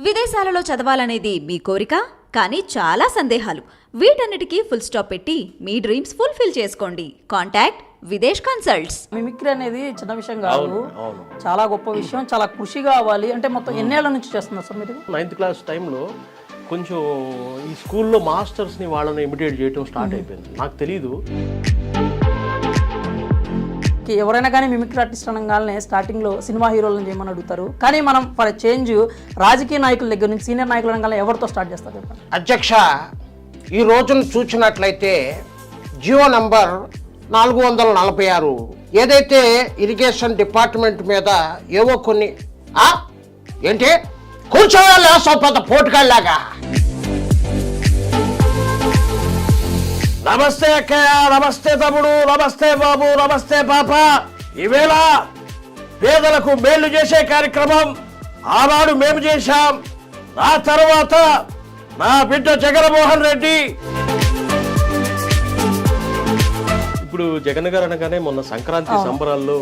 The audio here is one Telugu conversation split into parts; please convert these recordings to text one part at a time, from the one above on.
విదేశాలలో చదవాలనేది మీ కోరిక, కానీ చాలా సందేహాలు. వీటన్నిటికీ ఫుల్ స్టాప్ పెట్టి మీ డ్రీమ్స్ ఫుల్ఫిల్ చేసుకోండి. Contact Videsh consults. మిమిక్రీ అనేది చిన్న విషయం కాదు, చాలా గొప్ప విషయం. చాలా కృషి కావాలి. అంటే మొత్తం ఎన్నేళ్ల నుంచి చేస్తున్నారు సార్ మీరు? 9th క్లాస్ టైంలో కొంచెం ఈ స్కూల్లో మాస్టర్స్ని వాళ్ళని ఇమిటేట్ చేయడం స్టార్ట్ అయిపోయింది. నాకు తెలీదు. ఎవరైనా కానీ మిమిక్రీ ఆర్టిస్ట్ అనగానే స్టార్టింగ్లో సినిమా హీరోలను చేయమని అడుగుతారు. కానీ మనం ఫర్ చేంజ్ రాజకీయ నాయకుల దగ్గర నుంచి సీనియర్ నాయకులు అనగానే ఎవరితో స్టార్ట్ చేస్తారు చెప్పండి? అధ్యక్ష, ఈ రోజును చూసినట్లయితే జియో నంబర్ 446 ఏదైతే ఇరిగేషన్ డిపార్ట్మెంట్ మీద ఏవో కొన్ని ఏంటి కూర్చోవాలి పెద్ద పోటుకాళ్ళలాగా. నమస్తే అక్కయ్య, నమస్తే తమ్ముడు, నమస్తే బాబు, నమస్తే పాప. ఈవేళ పేదలకు మేలు చేసే కార్యక్రమం ఆనాడు మేము చేశాం. ఆ తర్వాత నా బిడ్డ జగన్మోహన్ రెడ్డి. ఇప్పుడు జగన్ గారు అనగానే మొన్న సంక్రాంతి సంబరాల్లో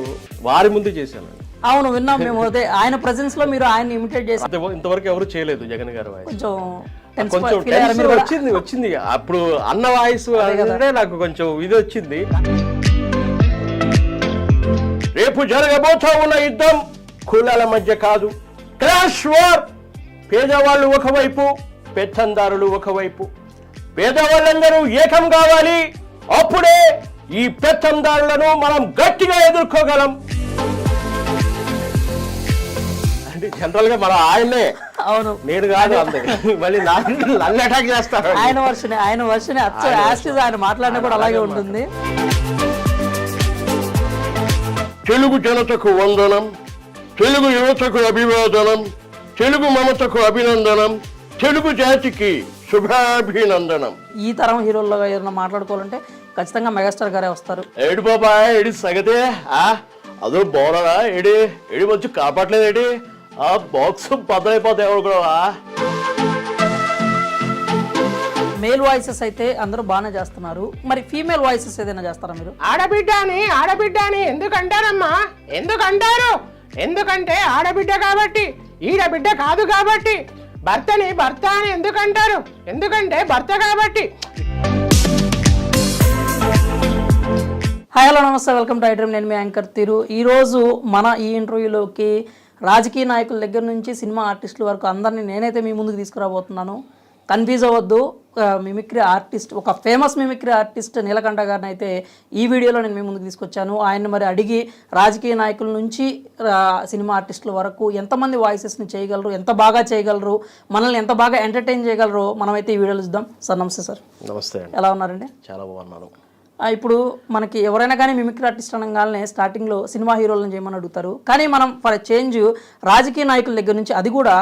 వారి ముందు చేశాను. అవును, విన్నాం మేము. అదే ఆయన ప్రెజెన్స్ లో మీరు ఆయన ఇమిటేట్ చేసి ఇంతవరకు ఎవరు చేయలేదు జగన్ గారు. కొంచెం వచ్చింది అప్పుడు అన్న వాయిస్ అంటే నాకు కొంచెం ఇది వచ్చింది. రేపు జరగబోతా ఉన్న యుద్ధం కులాల మధ్య కాదు, క్లాష్ వార్. పేదవాళ్ళు ఒకవైపు, పెత్తందారులు ఒకవైపు. పేదవాళ్ళందరూ ఏకం కావాలి. అప్పుడే ఈ పెత్తందారులను మనం గట్టిగా ఎదుర్కోగలం. జనరల్ గా మన ఆయనే, అవును నేను కాదు అంతే, మళ్ళీ నన్ను అటాక్ చేస్తారు. ఆయన వర్షనే ఆయన మాట్లాడినా కూడా అలాగే ఉంటుంది. తెలుగు జనతకు వందనం, తెలుగు యువతకు అభివాదనం, తెలుగు మమతకు అభినందనం, తెలుగు జాతికి శుభాభినందనం. ఈ తరం హీరోల్లో ఏదైనా మాట్లాడుకోవాలంటే ఖచ్చితంగా మెగాస్టార్ గారే వస్తారు. ఏడు బాబా ఏడి సగతే అదో బౌలరా ఏడి వచ్చి కాపాడలేదు ఏడి ఆ బాక్స్ బద్దలైపోతాయి. ఎవరు కూడా మేల్ వాయిసెస్ అయితే అందరూ బాగానే చేస్తున్నారు. మరి ఫీమేల్ వాయిసెస్ ఏదైనా చేస్తారా మీరు? ఆడబిడ్డ అని ఎందుకంటారమ్మా? ఎందుకంటే ఆడబిడ్డ కాబట్టి, ఈడబిడ్డ కాదు కాబట్టి. భర్తని భర్త అని ఎందుకంటారు? ఎందుకంటే భర్త కాబట్టి. హాయ్, హలో, నమస్తే, వెల్కమ్ టు ఐడ్రీమ్. నేను మీ యాంకర్ తీరు. ఈరోజు మన ఈ ఇంటర్వ్యూలోకి రాజకీయ నాయకుల దగ్గర నుంచి సినిమా ఆర్టిస్టుల వరకు అందరినీ నేనైతే మీ ముందుకు తీసుకురాబోతున్నాను. కన్ఫ్యూజ్ అవ్వద్దు. మిమిక్రీ ఆర్టిస్ట్, ఒక ఫేమస్ మిమిక్రీ ఆర్టిస్ట్ నీలకంఠ గారిని అయితే ఈ వీడియోలో నేను మీ ముందుకు తీసుకొచ్చాను. ఆయన మరి అడిగి రాజకీయ నాయకుల నుంచి సినిమా ఆర్టిస్టుల వరకు ఎంతమంది వాయిసెస్ని చేయగలరు, ఎంత బాగా చేయగలరు, మనల్ని ఎంత బాగా ఎంటర్టైన్ చేయగలరు, మనమైతే ఈ వీడియోలో చూద్దాం. సార్ నమస్తే. సార్ నమస్తే. ఎలా ఉన్నారండి? చాలా బాగున్నాను. ఇప్పుడు మనకి ఎవరైనా కానీ మిమిక్రీ ఆర్టిస్ట్ అనగానే స్టార్టింగ్లో సినిమా హీరోలను చేయమని అడుగుతారు. కానీ మనం ఫర్ చేంజ్ రాజకీయ నాయకుల దగ్గర నుంచి, అది కూడా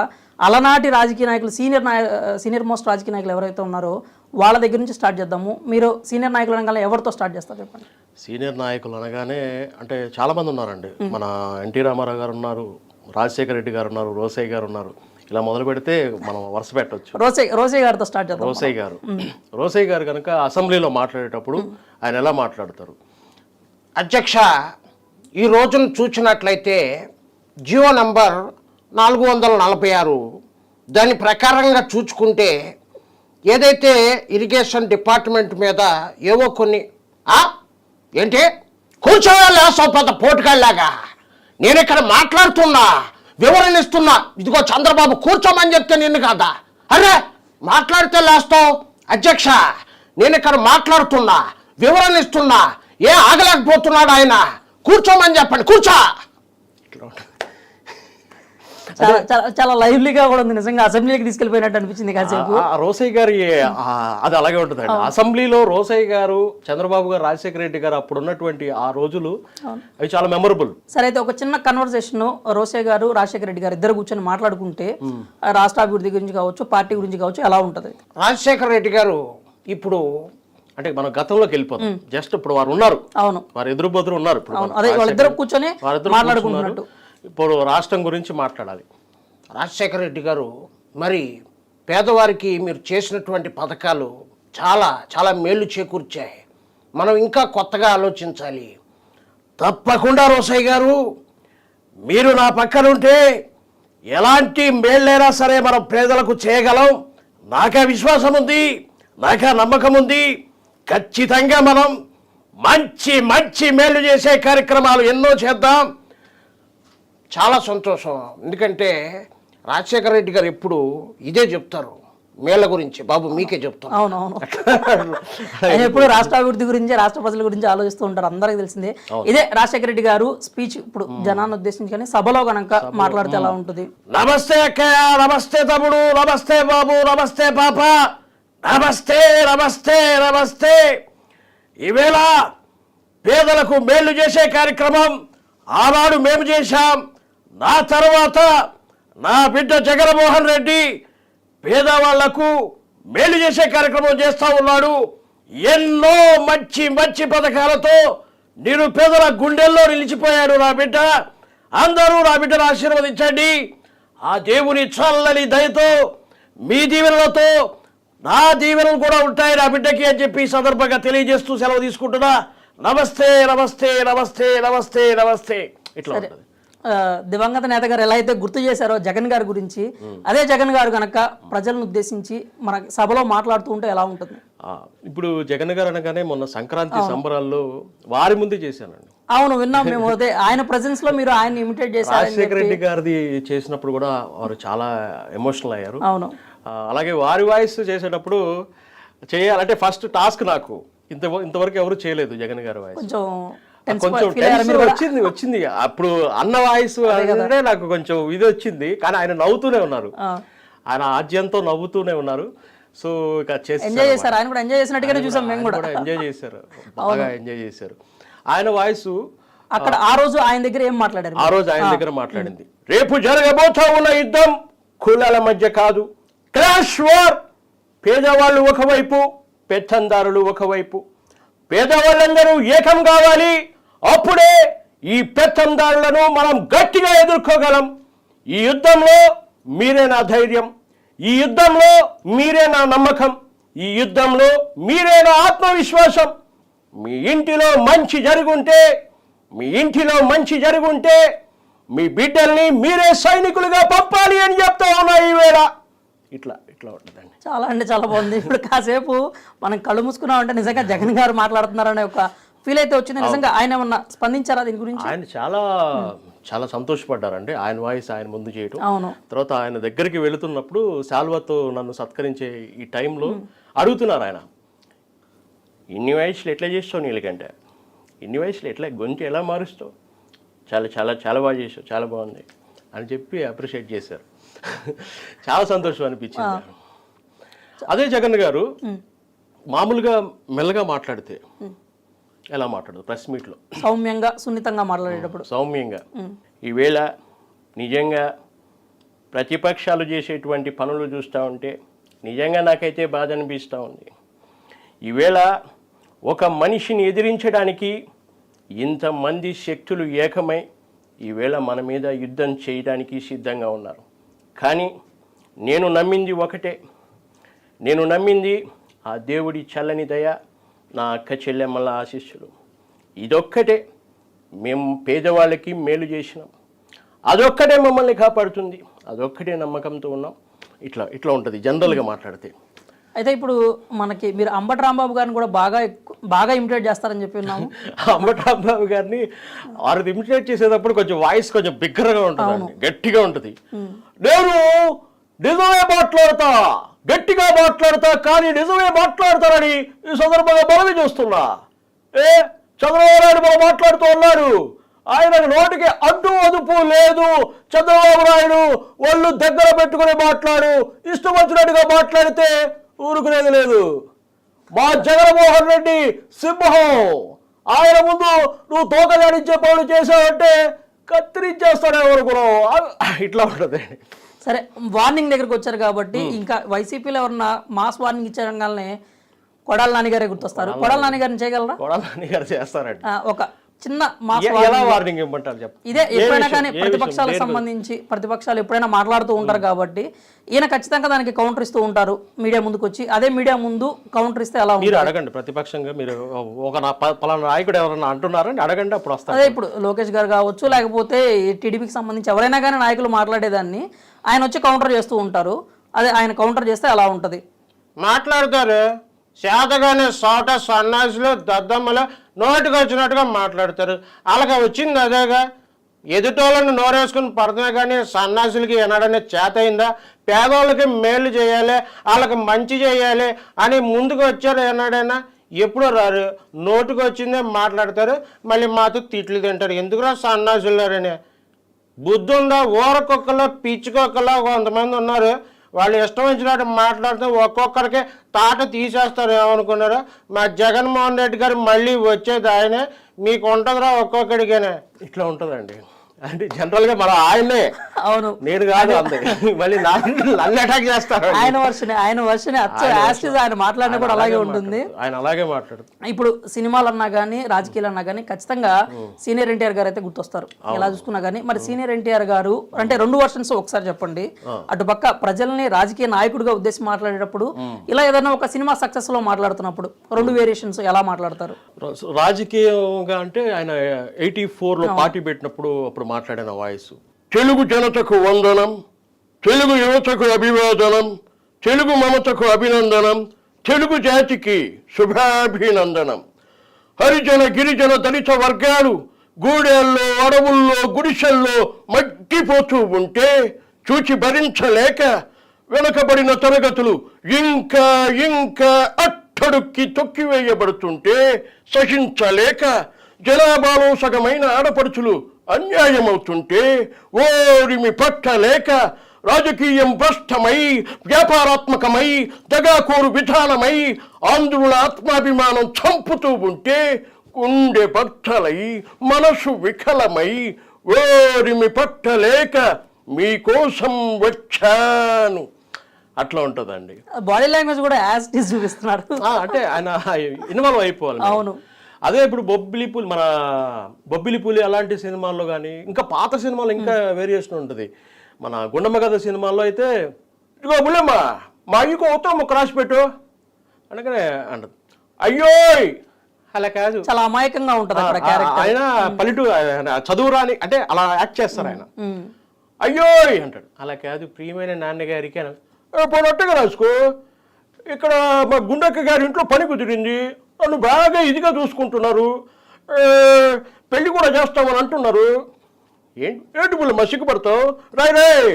అలనాటి రాజకీయ నాయకులు, సీనియర్ మోస్ట్ రాజకీయ నాయకులు ఎవరైతే ఉన్నారో వాళ్ళ దగ్గర నుంచి స్టార్ట్ చేద్దాము. మీరు సీనియర్ నాయకులు అనగానే ఎవరితో స్టార్ట్ చేస్తారు చెప్పండి? సీనియర్ నాయకులు అనగానే అంటే చాలా మంది ఉన్నారండి. మన ఎన్టీ రామారావు గారు ఉన్నారు, రాజశేఖర రెడ్డి గారు ఉన్నారు, రోసయ్య గారు ఉన్నారు. ఇలా మొదలు పెడితే మనం వరుస పెట్టవచ్చు. రోసయ్య గారితో స్టార్ట్ చేద్దాం. రోసయ్య గారు కనుక అసెంబ్లీలో మాట్లాడేటప్పుడు ఆయన ఎలా మాట్లాడతారు? అధ్యక్ష, ఈ రోజును చూసినట్లయితే జియో నంబర్ 446 దాని ప్రకారంగా చూసుకుంటే ఏదైతే ఇరిగేషన్ డిపార్ట్మెంట్ మీద ఏవో కొన్ని ఏంటి కూర్చోవాలి పెద్ద పోటుకాళ్ళలాగా. నేను ఇక్కడ మాట్లాడుతున్నా, వివరణ ఇస్తున్నా. ఇదిగో చంద్రబాబు కూర్చోమని చెప్తే నిన్ను కాదా? అరే మాట్లాడితే లేస్తావు. అధ్యక్ష, నేను ఇక్కడ మాట్లాడుతున్నా, వివరణ ఇస్తున్నా. ఆగలేకపోతున్నాడు ఆయన. కూర్చోమని చెప్పండి, కూర్చో. చాలా లైవ్లీగా కూడా ఉంది. నిజంగా అసెంబ్లీకి తీసుకెళ్లిపోయినట్టు అనిపించింది కాసేపు. రోసయ్య గారి అది అలాగే ఉంటుందండి. అసెంబ్లీలో రోసయ్య గారు, చంద్రబాబు గారు, రాజశేఖర రెడ్డి గారు అప్పుడు ఉన్నటువంటి ఆ రోజులు అవి చాలా మెమరబుల్. సరే, అయితే ఒక చిన్న కన్వర్సేషన్ రోసయ్య గారు, రాజశేఖర రెడ్డి గారు ఇద్దరు కూర్చొని మాట్లాడుకుంటే రాష్ట్ర అభివృద్ధి గురించి కావచ్చు, పార్టీ గురించి కావచ్చు, ఎలా ఉంటుంది? రాజశేఖర రెడ్డి గారు ఇప్పుడు అంటే మనం గతంలోకి వెళ్ళిపోతాం. జస్ట్ ఇప్పుడు వారు ఉన్నారు, అవును, వారు ఎదురు బదురు ఉన్నారు. ఇప్పుడు వాళ్ళిద్దరు కూర్చొని మాట్లాడుకుంటున్నట్టు ఇప్పుడు రాష్ట్రం గురించి మాట్లాడాలి. రాజశేఖర రెడ్డి గారు, మరి పేదవారికి మీరు చేసినటువంటి పథకాలు చాలా చాలా మేలు చేకూర్చాయి. మనం ఇంకా కొత్తగా ఆలోచించాలి. తప్పకుండా రోసయ్య గారు, మీరు నా పక్కన ఉంటే ఎలాంటి మేళ్ళైనా సరే మనం పేదలకు చేయగలం. నాకా విశ్వాసం ఉంది, నాకా నమ్మకం ఉంది. ఖచ్చితంగా మనం మంచి మంచి మేలు చేసే కార్యక్రమాలు ఎన్నో చేద్దాం. చాలా సంతోషం. ఎందుకంటే రాజశేఖర రెడ్డి గారు ఎప్పుడు ఇదే చెప్తారు, మేళ్ళ గురించి. బాబు మీకే చెప్తాను. అవునవును. ఆయన ఎప్పుడు రాష్ట్ర అభివృద్ధి గురించి, రాష్ట్ర ప్రజల గురించి ఆలోచిస్తూ ఉంటారు, అందరికీ తెలిసిందే. ఇదే రాజశేఖర రెడ్డి గారు స్పీచ్ ఇప్పుడు జనాన్ని ఉద్దేశించి కానీ సభలో కనుక మాట్లాడితే ఎలా ఉంటుంది? నమస్తే అక్కయ్య, నమస్తే తమ్ముడు, నమస్తే బాబు, నమస్తే పాప, నమస్తే నమస్తే నమస్తే. ఈవేళ పేదలకు మేలు చేసే కార్యక్రమం ఆనాడు మేము చేశాం. నా తర్వాత నా బిడ్డ జగన్మోహన్ రెడ్డి పేదవాళ్లకు మేలు చేసే కార్యక్రమం చేస్తూ ఉన్నాడు. ఎన్నో మంచి మంచి పథకాలతో నిరుపేదల గుండెల్లో నిలిచిపోయాడు నా బిడ్డ. అందరూ నా బిడ్డను ఆశీర్వదించండి. ఆ దేవుని చల్లని దయతో, మీ దీవెనలతో నా దీవెనలు కూడా ఉంటాయి నా బిడ్డకి అని చెప్పి సందర్భంగా తెలియజేస్తూ సెలవు తీసుకుంటున్నా. నమస్తే నమస్తే నమస్తే నమస్తే నమస్తే. ఇట్లా ఉంటుంది. దివంగత నేత గారు ఎలా అయితే గుర్తు చేశారో జగన్ గారి గురించి, అదే జగన్ గారు కనుక ప్రజలను ఉద్దేశించి మన సభలో మాట్లాడుతూ ఉంటే ఎలా ఉంటుంది? ఇప్పుడు జగన్ గారు అనగానే మొన్న సంక్రాంతి సంబరాల్లో వారి ముందే చేశానండి. అవును, విన్నాం మేము. అదే ఆయన ప్రెజెన్స్ లో మీరు ఆయన ఇమిటేట్ చేశారు. రాజశేఖర రెడ్డి గారిది చేసినప్పుడు కూడా వారు చాలా ఎమోషనల్ అయ్యారు. అవును. అలాగే వారి వాయిస్ చేసేటప్పుడు చేయాలంటే ఫస్ట్ టాస్క్ నాకు ఇంతవరకు ఎవరు చేయలేదు జగన్ గారి వాయిస్. కొంచెం వచ్చింది అప్పుడు అన్న వాయిస్ అంటే నాకు కొంచెం ఇది వచ్చింది. కానీ ఆయన నవ్వుతూనే ఉన్నారు, ఆయన ఆజ్యంతో నవ్వుతూనే ఉన్నారు. సో ఇక ఎంజాయ్ చేశారు. ఆయన కూడా ఎంజాయ్ చేసినట్టుగానే చూసాం మేము కూడా. ఎంజాయ్ చేశారు, బాగా ఎంజాయ్ చేశారు. ఆయన వాయిస్ అక్కడ ఆ రోజు ఆయన దగ్గర ఏం మాట్లాడారు? ఆ రోజు ఆయన దగ్గర మాట్లాడింది, రేపు జరగబోతా ఉన్న యుద్ధం కులాల మధ్య కాదు, క్లాష్ వార్. పేదవాళ్ళు ఒకవైపు, పెత్తందారులు ఒకవైపు. పేదవాళ్ళందరూ ఏకం కావాలి. అప్పుడే ఈ పెత్తందారులను మనం గట్టిగా ఎదుర్కోగలం. ఈ యుద్ధంలో మీరే నా ధైర్యం, ఈ యుద్ధంలో మీరే నా నమ్మకం, ఈ యుద్ధంలో మీరే నా ఆత్మవిశ్వాసం. మీ ఇంటిలో మంచి జరుగుంటే మీ బిడ్డల్ని మీరే సైనికులుగా పంపాలి అని చెప్తా ఉన్నా ఈవేళ. ఇట్లా ఉంటుందండి. చాలా అంటే చాలా బాగుంది. ఇప్పుడు కాసేపు మనం కళ్ళు మూసుకున్నామంటే నిజంగా జగన్ గారు మాట్లాడుతున్నారనే ఒక ఫీల్ అయితే వచ్చింది. నిజంగా ఆయన ఏమన్నా స్పందించారా దీని గురించి? ఆయన చాలా సంతోషపడ్డారండి ఆయన వాయిస్ ఆయన ముందు చేయడం. అవును. తర్వాత ఆయన దగ్గరికి వెళుతున్నప్పుడు శాల్వాతో నన్ను సత్కరించే ఈ టైంలో అడుగుతున్నారు ఆయన, ఇన్ని వయసులు ఎట్లా చేస్తావు నీళ్ళకంటే, ఇన్ని వయసులు ఎట్లా గొంతు ఎలా మారుస్తావు, చాలా చాలా చాలా బాగా చేసావు, చాలా బాగుంది అని చెప్పి అప్రిషియేట్ చేశారు. చాలా సంతోషం అనిపించింది. అదే జగన్ గారు మామూలుగా మెల్లగా మాట్లాడితే ఎలా మాట్లాడదు, ప్రెస్ మీట్లో సౌమ్యంగా సున్నితంగా మాట్లాడేటప్పుడు సౌమ్యంగా. ఈవేళ నిజంగా ప్రతిపక్షాలు చేసేటువంటి పనులు చూస్తూ ఉంటే నిజంగా నాకైతే బాధ అనిపిస్తూ ఉంది. ఈవేళ ఒక మనిషిని ఎదిరించడానికి ఇంతమంది శక్తులు ఏకమై ఈవేళ మన మీద యుద్ధం చేయడానికి సిద్ధంగా ఉన్నారు. కానీ నేను నమ్మింది ఒకటే, నేను నమ్మింది ఆ దేవుడి చల్లని దయ, నా అక్క చెల్లెమ్మల ఆశీస్సులు. ఇదొక్కటే మేము పేదవాళ్ళకి మేలు చేసినాం, అదొక్కటే మమ్మల్ని కాపాడుతుంది, అదొక్కటే నమ్మకంతో ఉన్నాం. ఇట్లా ఉంటుంది జనరల్గా మాట్లాడితే. అయితే ఇప్పుడు మనకి మీరు అంబటి రాంబాబు గారిని కూడా బాగా ఇమిటేట్ చేస్తారని చెప్పి ఉన్నాము. అంబటి రాంబాబు గారిని వారు ఇమిటేట్ చేసేటప్పుడు కొంచెం వాయిస్ కొంచెం బిగ్గరగా ఉంటుంది, గట్టిగా ఉంటుంది. నేను నిజమే మాట్లాడతా, గట్టిగా మాట్లాడతా, కానీ నిజమే మాట్లాడతారని ఈ సందర్భంగా మనవి చూస్తున్నా. చంద్రబాబు నాయుడు బాబు మాట్లాడుతూ ఉన్నారు, ఆయన నోటికి అడ్డు అదుపు లేదు. చంద్రబాబు నాయుడు వాళ్ళు దగ్గర పెట్టుకుని మాట్లాడు, ఇష్టం వచ్చినట్టుగా మాట్లాడితే ఊరుకునేది లేదు. మా జగన్మోహన్ రెడ్డి సింహం, ఆయన ముందు నువ్వు తోకజాడించే పనులు చేసావంటే కత్తిరించేస్తాడు ఎవరుకున్నావు. ఇట్లా ఉంటుంది. సరే, వార్నింగ్ దగ్గరకు వచ్చారు కాబట్టి ఇంకా వైసీపీలో ఎవరన్నా మాస్ వార్నింగ్ ఇచ్చారంగానే కొడాల నాన్నగారే గుర్తొస్తారు. కొడాల నాన్నగారిని చేయగలరా? కొడాల నాన్నగారు చేస్తారండి. ఒక చిన్న మాస్ ఎలా వార్నింగ్ ఇవ్వమంటారు చెప్పు. ఇదే ఎప్పుడైనా కానీ ఏ విషయం? ప్రతిపక్షాలకు సంబంధించి ప్రతిపక్షాలు ఎప్పుడైనా మాట్లాడుతూ ఉంటారు కాబట్టి ఈయన ఖచ్చితంగా దానికి కౌంటర్ ఇస్తూ ఉంటారు మీడియా ముందుకు వచ్చి. అదే మీడియా ముందు కౌంటర్ ఇస్తే ఎలా మీరు ఉంటుంది? అడగండి ప్రతిపక్షంగా, మీరు ఒక పలానా నాయకుడు ఎవరన్నా అంటున్నారని అడగండి, అప్పుడు వస్తారు. అదే ఇప్పుడు లోకేష్ గారు కావచ్చు, లేకపోతే టీడీపీకి సంబంధించి ఎవరైనా కానీ నాయకులు మాట్లాడేదాన్ని ఆయన వచ్చి కౌంటర్ చేస్తూ ఉంటారు. అదే ఆయన కౌంటర్ చేస్తే ఎలా ఉంటుంది? మాట్లాడతారు శాతగానే సోట సన్నాసులు దద్దమ్మలు నోటికి వచ్చినట్టుగా మాట్లాడతారు. అలాగే వచ్చింది అదేగా, ఎదుటోళ్ళని నోరేసుకుని పడుతున్నా కానీ సన్నాసులకి ఎనడనే చేత అయిందా? పేదోళ్ళకి మేలు చేయాలి, వాళ్ళకి మంచి చేయాలి అని ముందుకు వచ్చారు ఎన్నాడైనా? ఎప్పుడో రారు, నోటికి వచ్చిందే మాట్లాడతారు, మళ్ళీ మాతో తిట్లు తింటారు. ఎందుకురా సన్నాసులారని? బుద్ధి ఉందా? ఊరకొక్కలో పిచ్చుకొక్కలో కొంతమంది ఉన్నారు, వాళ్ళు ఇష్టం వచ్చినట్టు మాట్లాడితే ఒక్కొక్కరికి తాట తీసేస్తారు. ఏమనుకున్నారు? మా జగన్మోహన్ రెడ్డి గారు మళ్ళీ వచ్చేది ఆయనే, మీకు ఉంటుందిరా ఒక్కొక్కడికేనే. ఇట్లా ఉంటుందండి. అంటే జనరల్గా మన ఆయనే, అవును నేను కాదు అంతే, మళ్ళీ నన్ను అటాక్ చేస్తారు. ఆయన వర్షనే ఆయన మాట్లాడినా కూడా అలాగే ఉంటుంది. ఆయన అలాగే మాట్లాడుతారు. ఇప్పుడు సినిమాలు అన్నా కానీ రాజకీయాలు అన్నా కానీ ఖచ్చితంగా సీనియర్ ఎన్టీఆర్ గారు అయితే గుర్తొస్తారు ఎలా చూసుకున్నా కానీ. మరి సీనియర్ ఎన్టీఆర్ గారు అంటే రెండు వర్షన్స్ ఒకసారి చెప్పండి. అటు పక్క ప్రజల్ని రాజకీయ నాయకుడిగా ఉద్దేశించి మాట్లాడేటప్పుడు, ఇలా ఏదైనా ఒక సినిమా సక్సెస్ లో మాట్లాడుతున్నప్పుడు రెండు వేరియేషన్స్ ఎలా మాట్లాడతారు? రాజకీయంగా అంటే ఆయన 84లో పార్టీ పెట్టినప్పుడు అప్పుడు మాట్లాడిన వాయిస్, తెలుగు జనతకు వందనం, తెలుగు యువతకు అభివాదనం, తెలుగు మమతకు అభినందనం, తెలుగు జాతికి శుభాభినందనం. హరిజన గిరిజన దళిత వర్గాలు గూడెల్లో అడవుల్లో గుడిసెల్లో మగ్గిపోతూ ఉంటే చూచి భరించలేక వెనుకబడిన తరగతులు ఇంకా ఇంకా అట్టడుక్కి తొక్కివేయబడుతుంటే సహించలేక జనాభాలో సగమైన ఆడపడుచులు అన్యాయమవుతుంటే ఓరిమి పట్టలేక రాజకీయం భ్రష్టమై వ్యాపారాత్మకమై దగాకోరు విధానమై ఆంధ్రుల ఆత్మాభిమానం చంపుతూ ఉంటే గుండె బట్టలై మనసు వికలమై ఓరిమి పట్టలేక మీకోసం వచ్చాను. అట్లా ఉంటుందండి. బాడీ లాంగ్వేజ్ కూడా యాజ్ ఇట్ ఈజ్ చూపిస్తున్నాడు. అంటే ఆయన ఇన్వాల్వ్ అయిపోవాలి. అవును. అదే ఇప్పుడు బొబ్బిలిపూలి, మన బొబ్బిలిపూలి అలాంటి సినిమాల్లో కానీ ఇంకా పాత సినిమాలో ఇంకా వేరియేషన్ ఉంటుంది. మన గుండమ్మ కథ సినిమాల్లో అయితే ఇదిగో బుల్లమ్మ మా అయ్యకు ఉత్తరం ఒక రాసి పెట్టు అనగానే అంటది, అయ్యోయ్ అలా కాదు, చాలా అమాయకంగా ఉంటుంది అక్కడ క్యారెక్టర్. ఆయన పల్లెటూరు చదువురాని అంటే అలా యాక్ట్ చేస్తారు. ఆయన అయ్యోయ్ అంటాడు, అలా కాదు ప్రియమైన నాన్నగారికి అని పోనట్టుగా రాసుకో. ఇక్కడ మా గుండక్క గారి ఇంట్లో పని కుదిరింది, నన్ను బాగా ఇదిగా చూసుకుంటున్నారు, పెళ్లి కూడా చేస్తామని అంటున్నారు. ఏంటి బుల్లెమ్మ సిగ్గుపడతావు? రాయ్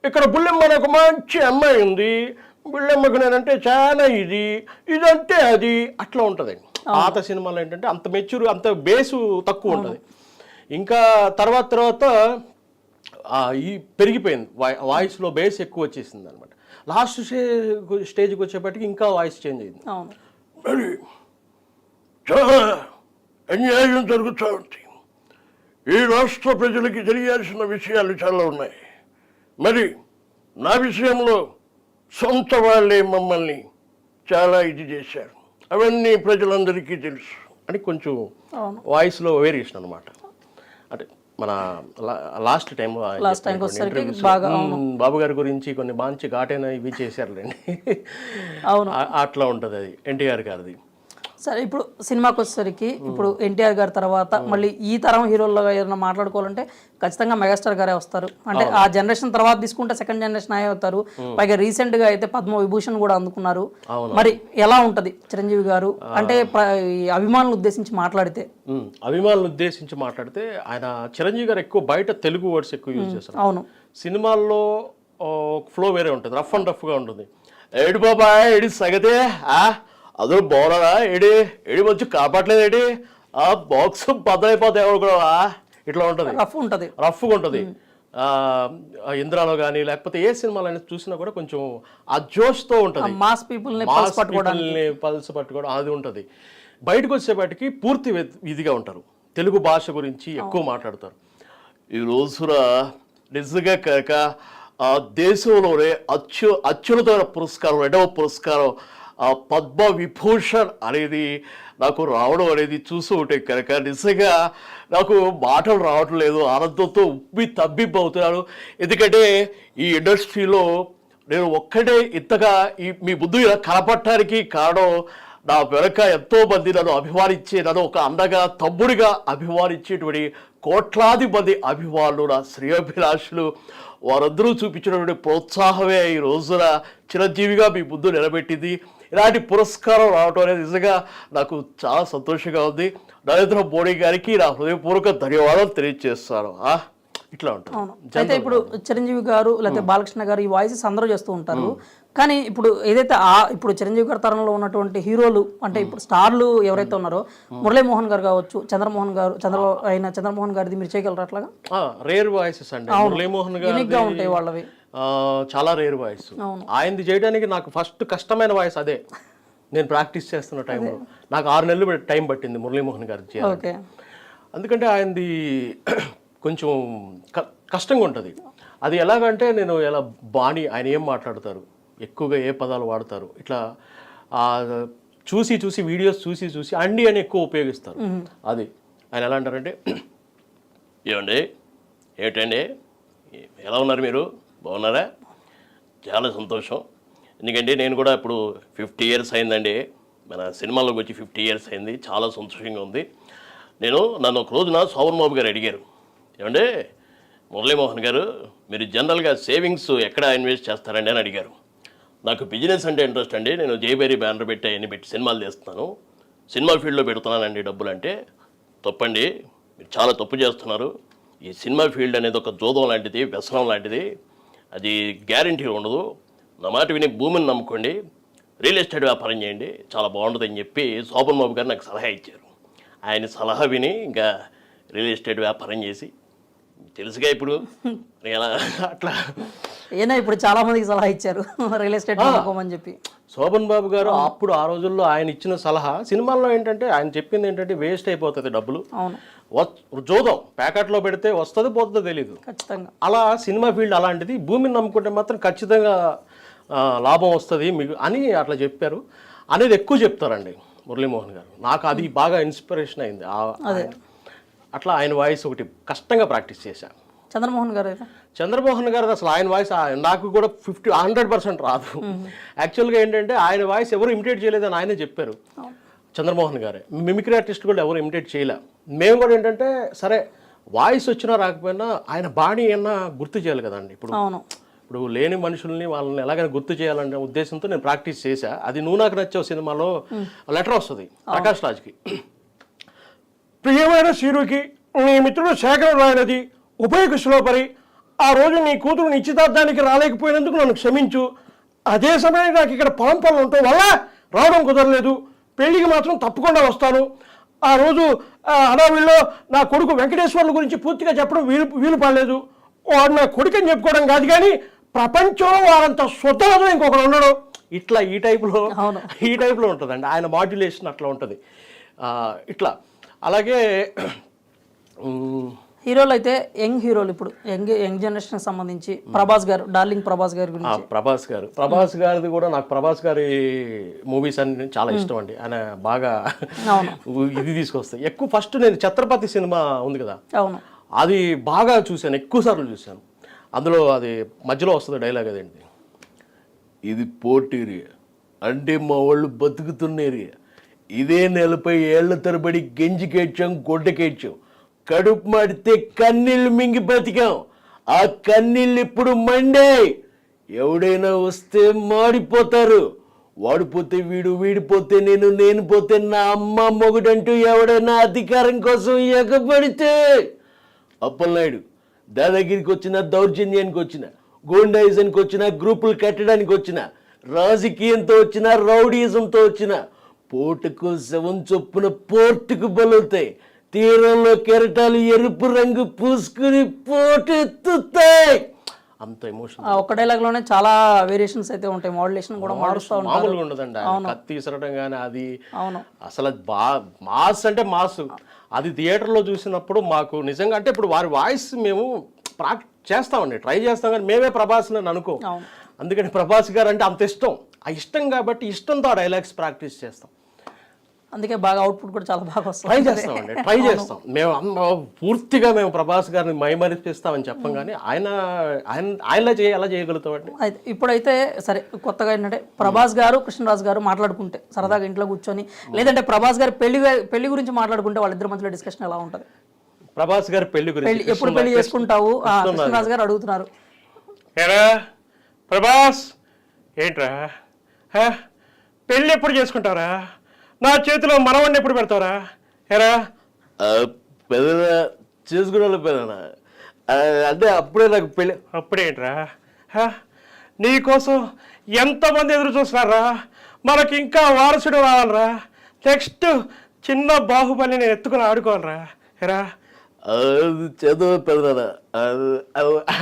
ఇక్కడ బుల్లెమ్మ ఒక మంచి అమ్మాయి ఉంది, బుల్లెమ్మకు నేనంటే చాలా ఇదంటే అది అట్లా ఉంటుంది. పాత సినిమాలు ఏంటంటే అంత మెచ్యూర్, అంత బేసు తక్కువ ఉంటుంది. ఇంకా తర్వాత ఈ పెరిగిపోయింది, వాయిస్లో బేస్ ఎక్కువ వచ్చేసింది అనమాట. లాస్ట్ స్టేజ్కి వచ్చేప్పటికి ఇంకా వాయిస్ చేంజ్ అయింది. మరి చాలా అన్యాయం జరుగుతూ ఉంది. ఈ రాష్ట్ర ప్రజలకి తెలియాల్సిన విషయాలు చాలా ఉన్నాయి. మరి నా విషయంలో సొంత వాళ్ళే మమ్మల్ని చాలా ఇది చేశారు, అవన్నీ ప్రజలందరికీ తెలుసు అని కొంచెం వాయిస్లో వేరియేషన్ అనమాట. అంటే మన లాస్ట్ టైం బాబు గారి గురించి కొన్ని మంచి ఘాటైన ఇవి చేశారులేండి. అవును, అట్లా ఉంటుంది అది ఎన్టీఆర్ గారిది. సరే, ఇప్పుడు సినిమాకి వచ్చేసరికి ఇప్పుడు ఎన్టీఆర్ గారి తర్వాత మళ్ళీ ఈ తరం హీరోల్లో ఏదైనా మాట్లాడుకోవాలంటే ఖచ్చితంగా మెగాస్టార్ గారే వస్తారు. అంటే ఆ జనరేషన్ తర్వాత తీసుకుంటే సెకండ్ జనరేషన్ అయ్యే అవుతారు. పైగా రీసెంట్ గా అయితే పద్మ విభూషణ్ కూడా అందుకున్నారు. మరి ఎలా ఉంటది చిరంజీవి గారు అంటే అభిమానులు ఉద్దేశించి మాట్లాడితే? అభిమానులు ఉద్దేశించి మాట్లాడితే ఆయన చిరంజీవి గారు ఎక్కువ బయట తెలుగు వర్డ్స్ ఎక్కువ యూజ్ చేస్తారు. అవును, సినిమాల్లో ఫ్లో వేరే ఉంటుంది, రఫ్ అండ్ రఫ్గా ఉంటుంది. ఏడు బాబా ఏడి సగతే అదో బౌలరా ఏడి వచ్చి కాపాడలేదు ఆ బాక్స్ బద్దలైపోతాయి ఎవరు కూడా ఇట్లా ఉంటుంది, రఫ్గా ఉంటుంది. ఇంద్రాలో కానీ లేకపోతే ఏ సినిమాలు అనేది చూసినా కూడా కొంచెం ఆ జోష్తో ఉంటుంది, మాస్ పీపుల్ని పల్స్ పట్టుకోవడం అది ఉంటుంది. బయటకు వచ్చేపాటికి పూర్తి ఇదిగా ఉంటారు, తెలుగు భాష గురించి ఎక్కువ మాట్లాడతారు. ఈ రోజున నిజంగా కాక ఆ దేశంలోనే అత్యున్నతమైన పురస్కారం, 2వ పురస్కారం పద్మ విభూషణ్ అనేది నాకు రావడం అనేది చూస్తూ ఉంటే కనుక నిజంగా నాకు మాటలు రావటం లేదు, ఆనందంతో ఉబ్బి తబ్బిబ్బవుతున్నాను. ఎందుకంటే ఈ ఇండస్ట్రీలో నేను ఒక్కడే ఇంతగా మీ ముందు ఇలా కనపడటానికి కారణం నా వెనక ఎంతో మంది నన్ను అభిమానించే, నన్ను ఒక అన్నగా తమ్ముడిగా అభిమానించేటువంటి కోట్లాది మంది అభిమానులు, నా శ్రేయోభిలాషులు, వారందరూ చూపించినటువంటి ప్రోత్సాహమే ఈ రోజున చిరంజీవిగా మీ ముందు నిలబెట్టింది. ఇలాంటి పురస్కారం రావడం అనేది నిజంగా నాకు చాలా సంతోషంగా ఉంది. నరేంద్ర మోడీ గారికి నా హృదయపూర్వక ధన్యవాదాలు తెలియజేస్తాను. ఇట్లా ఉంటుంది. అయితే ఇప్పుడు చిరంజీవి గారు లేకపోతే బాలకృష్ణ గారు ఈ వాయిసెస్ అందరూ చేస్తూ ఉంటారు. కానీ ఇప్పుడు ఏదైతే ఇప్పుడు చిరంజీవి గారి తరంలో ఉన్నటువంటి హీరోలు అంటే ఇప్పుడు స్టార్లు ఎవరైతే ఉన్నారో మురళీమోహన్ గారు కావచ్చు, చంద్రమోహన్ గారిది మీరు చేయగలరు అట్లాగా? రేర్ వాయిసెస్ అండి. మురళీమోహన్ యూనిక్గా ఉంటాయి వాళ్ళవి, చాలా రేర్ వాయిస్. ఆయనది చేయడానికి నాకు ఫస్ట్ కష్టమైన వాయిస్ అదే. నేను ప్రాక్టీస్ చేస్తున్న టైంలో నాకు 6 నెలలు టైం పట్టింది మురళీమోహన్ గారి చేయాలి. ఎందుకంటే ఆయనది కొంచెం కష్టంగా ఉంటుంది. అది ఎలాగంటే నేను ఎలా బాణి ఆయన ఏం మాట్లాడతారు, ఎక్కువగా ఏ పదాలు వాడతారు, ఇట్లా చూసి వీడియోస్ చూసి అండి అని ఎక్కువ ఉపయోగిస్తారు. అది ఆయన ఎలా అంటారంటే, ఏమండి ఏమిటండి ఎలా ఉన్నారు, మీరు బాగున్నారా, చాలా సంతోషం. ఎందుకంటే నేను కూడా ఇప్పుడు 50 years అయిందండి, మన సినిమాలోకి వచ్చి 50 years అయింది, చాలా సంతోషంగా ఉంది. నన్ను ఒక రోజున శోభన్ బాబు గారు అడిగారు, ఏమంటే మురళీమోహన్ గారు మీరు జనరల్గా సేవింగ్స్ ఎక్కడ ఇన్వెస్ట్ చేస్తారండి అని అడిగారు. నాకు బిజినెస్ అంటే ఇంట్రెస్ట్ అండి, నేను జైబేరీ బ్యానర్ పెట్టి అవన్నీ పెట్టి సినిమాలు చేస్తున్నాను, సినిమా ఫీల్డ్లో పెడుతున్నానండి డబ్బులు అంటే. తప్పండి, మీరు చాలా తప్పు చేస్తున్నారు. ఈ సినిమా ఫీల్డ్ అనేది ఒక జోదం లాంటిది, వ్యసనం లాంటిది, అది గ్యారంటీ ఉండదు. నా మాట విని భూమిని నమ్ముకోండి, రియల్ ఎస్టేట్ వ్యాపారం చేయండి, చాలా బాగుంటుందని చెప్పి శోభన్ బాబు గారు నాకు సలహా ఇచ్చారు. ఆయన సలహా విని ఇంకా రియల్ ఎస్టేట్ వ్యాపారం చేసి, తెలుసుగా ఇప్పుడు ఎలా అట్లా ఏనా ఇప్పుడు చాలా మందికి సలహా ఇచ్చారు రియల్ ఎస్టేట్ నమ్ముకోమని చెప్పి. శోభన్ బాబు గారు అప్పుడు ఆ రోజుల్లో ఆయన ఇచ్చిన సలహా సినిమాల్లో ఏంటంటే ఆయన చెప్పింది ఏంటంటే వేస్ట్ అయిపోతుంది డబ్బులు, జోదం ప్యాకెట్లో పెడితే వస్తుంది పోతుందో తెలీదు. ఖచ్చితంగా అలా సినిమా ఫీల్డ్ అలాంటిది, భూమిని నమ్ముకుంటే మాత్రం ఖచ్చితంగా లాభం వస్తుంది మీకు అని అట్లా చెప్పారు అనేది ఎక్కువ చెప్తారండి మురళీమోహన్ గారు. నాకు అది బాగా ఇన్స్పిరేషన్ అయింది. అట్లా ఆయన వాయిస్ ఒకటి కష్టంగా ప్రాక్టీస్ చేశాను. చంద్రమోహన్ గారు అసలు ఆయన వాయిస్ నాకు కూడా 100% రాదు. యాక్చువల్గా ఏంటంటే ఆయన వాయిస్ ఎవరు ఇమిటేట్ చేయలేదని ఆయనే చెప్పారు. చంద్రమోహన్ గారే మిమిక్రీ ఆర్టిస్ట్ కూడా ఎవరు ఇమిటేట్ చేయలే. మేము కూడా ఏంటంటే సరే వాయిస్ వచ్చినా రాకపోయినా ఆయన బాడీ అన్నా గుర్తు చేయాలి కదండి. ఇప్పుడు లేని మనుషుల్ని వాళ్ళని ఎలాగైనా గుర్తు చేయాలనే ఉద్దేశంతో నేను ప్రాక్టీస్ చేశా. అది నువ్వు నాకు నచ్చావు సినిమాలో లెటర్ వస్తుంది ప్రకాష్ రాజ్కి, ప్రియమైన శ్రీరుకి నీ మిత్రుడు శేఖర్ రాయనది ఉపయోగిస్తులో పరి ఆ రోజు నీ కూతురు నిశ్చితార్థానికి రాలేకపోయినందుకు నన్ను క్షమించు. అదే సమయానికి నాకు ఇక్కడ పొలం పనులు ఉండటం వల్ల రావడం కుదరలేదు. పెళ్లికి మాత్రం తప్పకుండా వస్తాను. ఆ రోజు అడవిలో నా కొడుకు వెంకటేశ్వర్ల గురించి పూర్తిగా చెప్పడం వీలు పడలేదు. వాడు నా కొడుకు అని చెప్పుకోవడం కాదు, కానీ ప్రపంచంలో వారంత స్వతంత్రం ఇంకొకరు ఉండడం. ఇట్లా ఈ టైప్లో ఉంటుందండి ఆయన మాడ్యులేషన్, అట్లా ఉంటుంది ఇట్లా. అలాగే హీరోలు అయితే యంగ్ హీరోలు ఇప్పుడు యంగ్ జనరేషన్ సంబంధించి ప్రభాస్ గారు, డార్లింగ్ ప్రభాస్ గారి గురించి. ప్రభాస్ గారిది కూడా నాకు ప్రభాస్ గారి మూవీస్ అన్ని చాలా ఇష్టం అండి. ఆయన బాగా ఇది తీసుకొస్తాయి ఎక్కువ. ఫస్ట్ నేను ఛత్రపతి సినిమా ఉంది కదా, అది బాగా చూశాను, ఎక్కువ సార్లు చూశాను. అందులో అది మధ్యలో వస్తుంది డైలాగ్ అదేంటి, ఇది పోర్ట్ ఏరియా అంటే మా వాళ్ళు బతుకుతున్న ఏరియా, ఇదే 40 ఏళ్ల తరబడి గెంజికేడ్చాం, గొడ్డకేడ్చాం, కడుపు మాడితే కన్నీళ్ళు మింగి బతికాం, ఆ కన్నీళ్ళు ఇప్పుడు మండే, ఎవడైనా వస్తే మాడిపోతారు, వాడిపోతే వీడు, వీడిపోతే నేను పోతే నా అమ్మ మొగుడంటూ ఎవడైనా అధికారం కోసం ఎగబడితే అప్పలనాయుడు దాదాగిరికి వచ్చిన, దౌర్జన్యానికి వచ్చిన, గోండాయిజానికి వచ్చిన, గ్రూపులు కట్టడానికి వచ్చిన, రాజకీయంతో వచ్చిన, రౌడీజంతో వచ్చిన, పోటుకు శవం చొప్పున పోర్టుకు బలుతాయి, తీరంలో కెరటాలు ఎరుపు రంగు పూసుకుని పోటెత్తుతాయి. అంత ఎమోషన్ ఒక డైలాగ్ లోనే చాలా వేరియేషన్స్ అయితే ఉంటాయి, మోడ్యులేషన్ కూడా మారుస్తూ ఉంటారు. మామూలుగా ఉండదండి. కత్తి విసరడం కానీ అది అసలు మాస్ అంటే మాస్. అది థియేటర్లో చూసినప్పుడు మాకు నిజంగా అంటే ఇప్పుడు వారి వాయిస్ మేము చేస్తామండి, ట్రై చేస్తాం, కానీ మేమే ప్రభాస్ అని అనుకో. అందుకని ప్రభాస్ గారు అంటే అంత ఇష్టం. ఆ ఇష్టం కాబట్టి ఇష్టంతో ఆ డైలాగ్స్ ప్రాక్టీస్ చేస్తాం. అందుకే బాగా అవుట్పుట్ కూడా చాలా బాగా ట్రై వస్తుంది. చేస్తామండి, ట్రై చేస్తాం. మేము పూర్తిగా మేము ప్రభాస్ గారిని మైమరిపిస్తామని చెప్పం కానీ ఆయనలా ఎలా చేయగలుగుతామండి? అయితే ఇప్పుడైతే సరే కొత్తగా ఏంటంటే ప్రభాస్ గారు కృష్ణరాజు గారు మాట్లాడుకుంటే సరదాగా ఇంట్లో కూర్చొని, లేదంటే ప్రభాస్ గారి పెళ్లి గురించి మాట్లాడుకుంటే వాళ్ళిద్దరి మధ్యలో డిస్కషన్ ఎలా ఉంటుంది? ప్రభాస్ గారి పెళ్లి గురించి ఎప్పుడు పెళ్లి చేసుకుంటావు కృష్ణరాజు గారు అడుగుతున్నారు. ఏరా ప్రభాస్, ఏంట్రా పెళ్ళి ఎప్పుడు చేసుకుంటారా? నా చేతిలో మనవణ్ణి ఎప్పుడు పెడతారా? ఏరా పెదనా చేసుకునే పెదనా అంటే అప్పుడే నాకు పెళ్ళి. అప్పుడేంట్రా? నీకోసం ఎంతమంది ఎదురు చూస్తున్నారా? మనకి ఇంకా వారసుడు రావాలరా. నెక్స్ట్ చిన్న బాహుబలి నేను ఎత్తుకుని ఆడుకోవాలరా. ఏరా చదువు పెదనా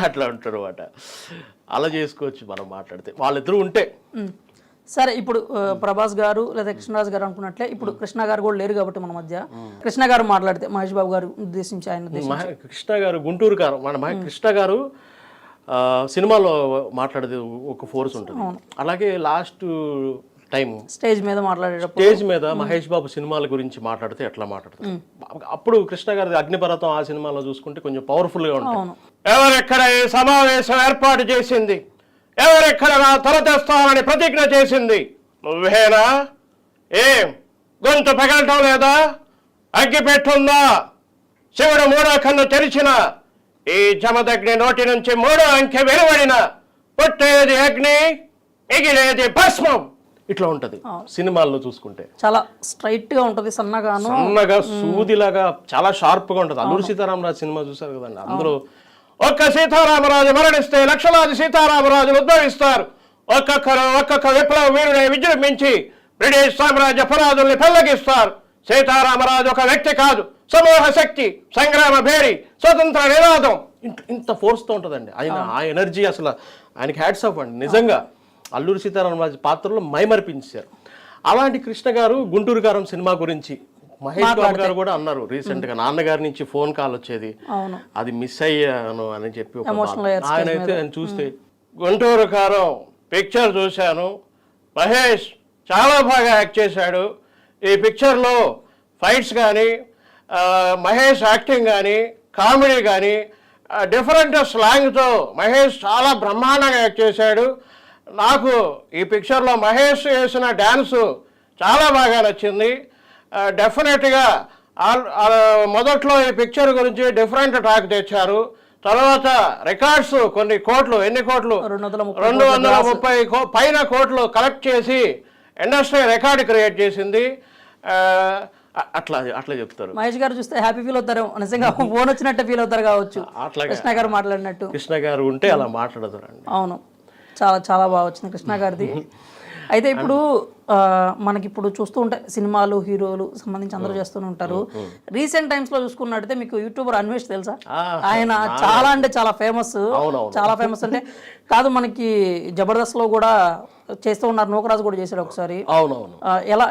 అట్లా ఉంటాడు అనమాట. అలా చేసుకోవచ్చు మనం మాట్లాడితే, వాళ్ళిద్దరూ ఉంటే. సరే ఇప్పుడు ప్రభాస్ గారు లేదా కృష్ణరాజు గారు అనుకున్నట్లే ఇప్పుడు కృష్ణ గారు కూడా లేరు కాబట్టి మన మధ్య కృష్ణ గారు మాట్లాడితే మహేష్ బాబు గారు ఉద్దేశించి ఆయన కృష్ణ గారు గుంటూరు కారం మన కృష్ణ గారు సినిమాలో మాట్లాడేది ఒక ఫోర్స్ ఉంటుంది. అలాగే లాస్ట్ టైం స్టేజ్ మీద మాట్లాడేటప్పుడు స్టేజ్ మీద మహేష్ బాబు సినిమాల గురించి మాట్లాడితే ఎట్లా మాట్లాడతారు, అప్పుడు కృష్ణ గారి అగ్నిపర్వతం ఆ సినిమాలో చూసుకుంటే కొంచెం పవర్ఫుల్ గా ఉంటుంది. ఎవరెక్కడ ఈ సమావేశం ఏర్పాటు చేసింది, ఎవరెక్కడ నా తల తెస్తానని ప్రతిజ్ఞ చేసింది? నువ్వేనా? ఏం గొంతు పగలటం లేదా? అగ్గి పెట్టుందా? శివుడు మూడో కన్ను తెరిచిన ఈ జమదగ్ని నోటి నుంచి మూడో అంకె వెలువడిన పుట్టేది అగ్ని, మిగిలేది భస్మం. ఇట్లా ఉంటది సినిమాల్లో చూసుకుంటే. చాలా స్ట్రైట్ గా ఉంటది, సన్నగాను సన్నగా సూదిలాగా చాలా షార్ప్ గా ఉంటది. అల్లూరి సీతారామరాజు సినిమా చూసారు కదండి, అందులో ఒక్క సీతారామరాజు మరణిస్తే లక్షలాది సీతారామరాజులు ఉద్భవిస్తారు. ఒక్కొక్క విప్లవ వీరుడే విజృంభించి బ్రిటిష్ సామ్రాజ్య పునాదుల్ని పెళ్లగిస్తారు. సీతారామరాజు ఒక వ్యక్తి కాదు, సమూహ శక్తి, సంగ్రామ భేరి, స్వతంత్ర నినాదం. ఇంత ఫోర్స్ తో ఉంటదండి ఆయన. ఆ ఎనర్జీ అసలు ఆయనకి హ్యాట్స్ ఆఫ్ అండి. నిజంగా అల్లూరి సీతారామరాజు పాత్రలో మైమర్పించారు. అలాంటి కృష్ణ గారు గుంటూరు కారం సినిమా గురించి మహేష్ బాబు గారు కూడా అన్నారు రీసెంట్ గా. నాన్నగారి నుంచి ఫోన్ కాల్ వచ్చేది, అది మిస్ అయ్యాను అని చెప్పి ఆయన అయితే ఆయన చూస్తే గుంటూరు కారం పిక్చర్ చూశాను, మహేష్ చాలా బాగా యాక్ట్ చేశాడు. ఈ పిక్చర్లో ఫైట్స్ కానీ మహేష్ యాక్టింగ్ కానీ కామెడీ కానీ డిఫరెంట్ స్లాంగ్తో మహేష్ చాలా బ్రహ్మాండంగా యాక్ట్ చేశాడు. నాకు ఈ పిక్చర్లో మహేష్ వేసిన డ్యాన్సు చాలా బాగా నచ్చింది. డెఫినెట్గా మొదట్లో ఈ పిక్చర్ గురించి డిఫరెంట్ టాక్ తెచ్చారు. తర్వాత రికార్డ్స్ కొన్ని కోట్లు, ఎన్ని కోట్లు, 230 పైన కోట్లు కలెక్ట్ చేసి ఇండస్ట్రీ రికార్డు క్రియేట్ చేసింది. అట్లా చెప్తారు. మహేష్ గారు చూస్తే హ్యాపీ ఫీల్ అవుతారు, నిజంగా ఫోన్ వచ్చినట్టే ఫీల్ అవుతారు కావచ్చు. కృష్ణ గారు మాట్లాడినట్టు కృష్ణ గారు ఉంటే అలా మాట్లాడతారండి. అవును, చాలా చాలా బాగా వచ్చింది కృష్ణ గారిది. అయితే ఇప్పుడు మనకి ఇప్పుడు చూస్తూ ఉంటే సినిమాలు హీరోలు సంబంధించి అందరూ చేస్తూనే ఉంటారు. రీసెంట్ టైమ్స్ లో చూసుకున్నట్టయితే మీకు యూట్యూబర్ అన్వేష్ తెలుసా? ఆయన చాలా అంటే చాలా ఫేమస్, చాలా ఫేమస్. అంటే కాదు, మనకి జబర్దస్త్ లో కూడా చేస్తూ ఉన్నారు, నూకరాజు కూడా చేశాడు ఒకసారి. అవునవును.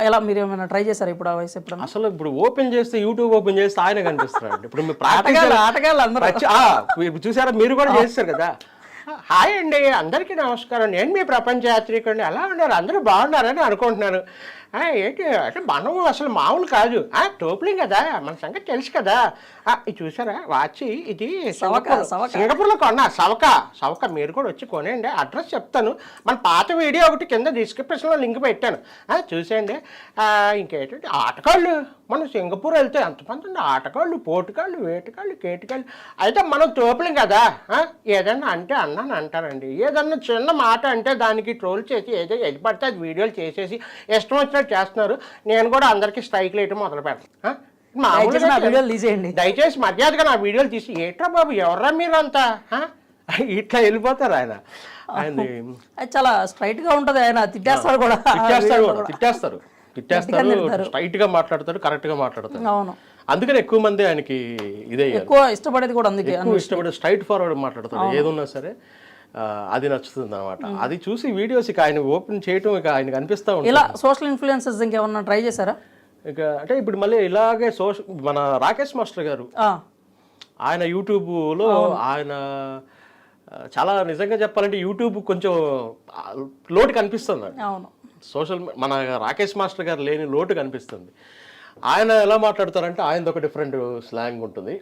ఎలా మీరు ఏమైనా ట్రై చేశారు ఇప్పుడు ఆ వయసు? ఎప్పుడు అసలు ఇప్పుడు ఓపెన్ చేస్తే యూట్యూబ్ ఓపెన్ చేస్తే ఆయన కనిపిస్తున్నాడు. ఇప్పుడు ఆటగాళ్ళు అందరూ చూసారా, మీరు కూడా చేస్తారు కదా. హాయ్ అండి, అందరికీ నమస్కారం, నేను మీ ప్రపంచ యాత్రికుడిని. ఎలా ఉన్నారు? అందరూ బాగున్నారని అనుకుంటున్నాను. ఏంటి అంటే మనం అసలు మామూలు కాదు, టోప్లింగ్ కదా, మన సంగతి తెలుసు కదా. ఇది చూసారా వాచ్, ఇది సింగపూర్లో కొన్నా, సవక. మీరు కూడా వచ్చి కొనేయండి, అడ్రస్ చెప్తాను. మన పాత వీడియో ఒకటి కింద డిస్క్రిప్షన్లో లింక్ పెట్టాను, చూసేయండి. ఇంకేంటంటే ఆటగాళ్ళు, మనం సింగపూర్ వెళ్తే ఎంతమంది ఉండే ఆటగాళ్ళు, పోటుగాళ్ళు, వేటగాళ్ళు, కేటగాళ్ళు. అయితే మనం తోపులేం కదా, ఏదన్నా అంటే అన్నాను అంటారండి. ఏదన్నా చిన్న మాట అంటే దానికి ట్రోల్ చేసి ఏది పడితే అది వీడియోలు చేసేసి ఇష్టం వచ్చినట్టు చేస్తున్నారు. నేను కూడా అందరికీ స్ట్రైక్లు వేయటం మొదలు పెడతాను. దయచేసి మర్యాదగా నా వీడియోలు తీసి, ఏట్రా బాబు ఎవర్రా మీరు అంతా, ఇట్లా వెళ్ళిపోతారు. ఆయన చాలా స్ట్రైట్ గా ఉంటది, ఆయన తిట్టేస్తారు కూడా, తిట్టేస్తారు స్ట్రైట్ గా మాట్లాడతాడు, కరెక్ట్ గా మాట్లాడతాడు. అవును, అందుకని ఎక్కువ మంది ఆయనకి ఇదే ఎక్కువ ఇష్టపడేది కూడా, అందుకే ఇష్టపడే స్ట్రైట్ ఫార్వర్డ్ మాట్లాడతాడు. ఏదున్నా సరే అది నచ్చుతుంది అనమాట. అది చూసి వీడియోస్ ఇక ఆయన ఓపెన్ చేయటం ఇక ఆయనకు అనిపిస్తా ఉంటుంది. ఇలా సోషల్ ఇన్ఫ్లుయెన్సెస్ ఇంకేమన్నా ట్రై చేశారా? ఇక అంటే ఇప్పుడు మళ్ళీ ఇలాగే మన రాకేష్ మాస్టర్ గారు ఆయన యూట్యూబ్లో ఆయన చాలా నిజంగా చెప్పాలంటే యూట్యూబ్ కొంచెం లోటు కనిపిస్తుంది. అవును, మన రాకేష్ మాస్టర్ గారు లేని లోటు కనిపిస్తుంది. ఆయన ఎలా మాట్లాడతారంటే ఆయనది ఒక డిఫరెంట్ స్లాంగ్ ఉంటుంది.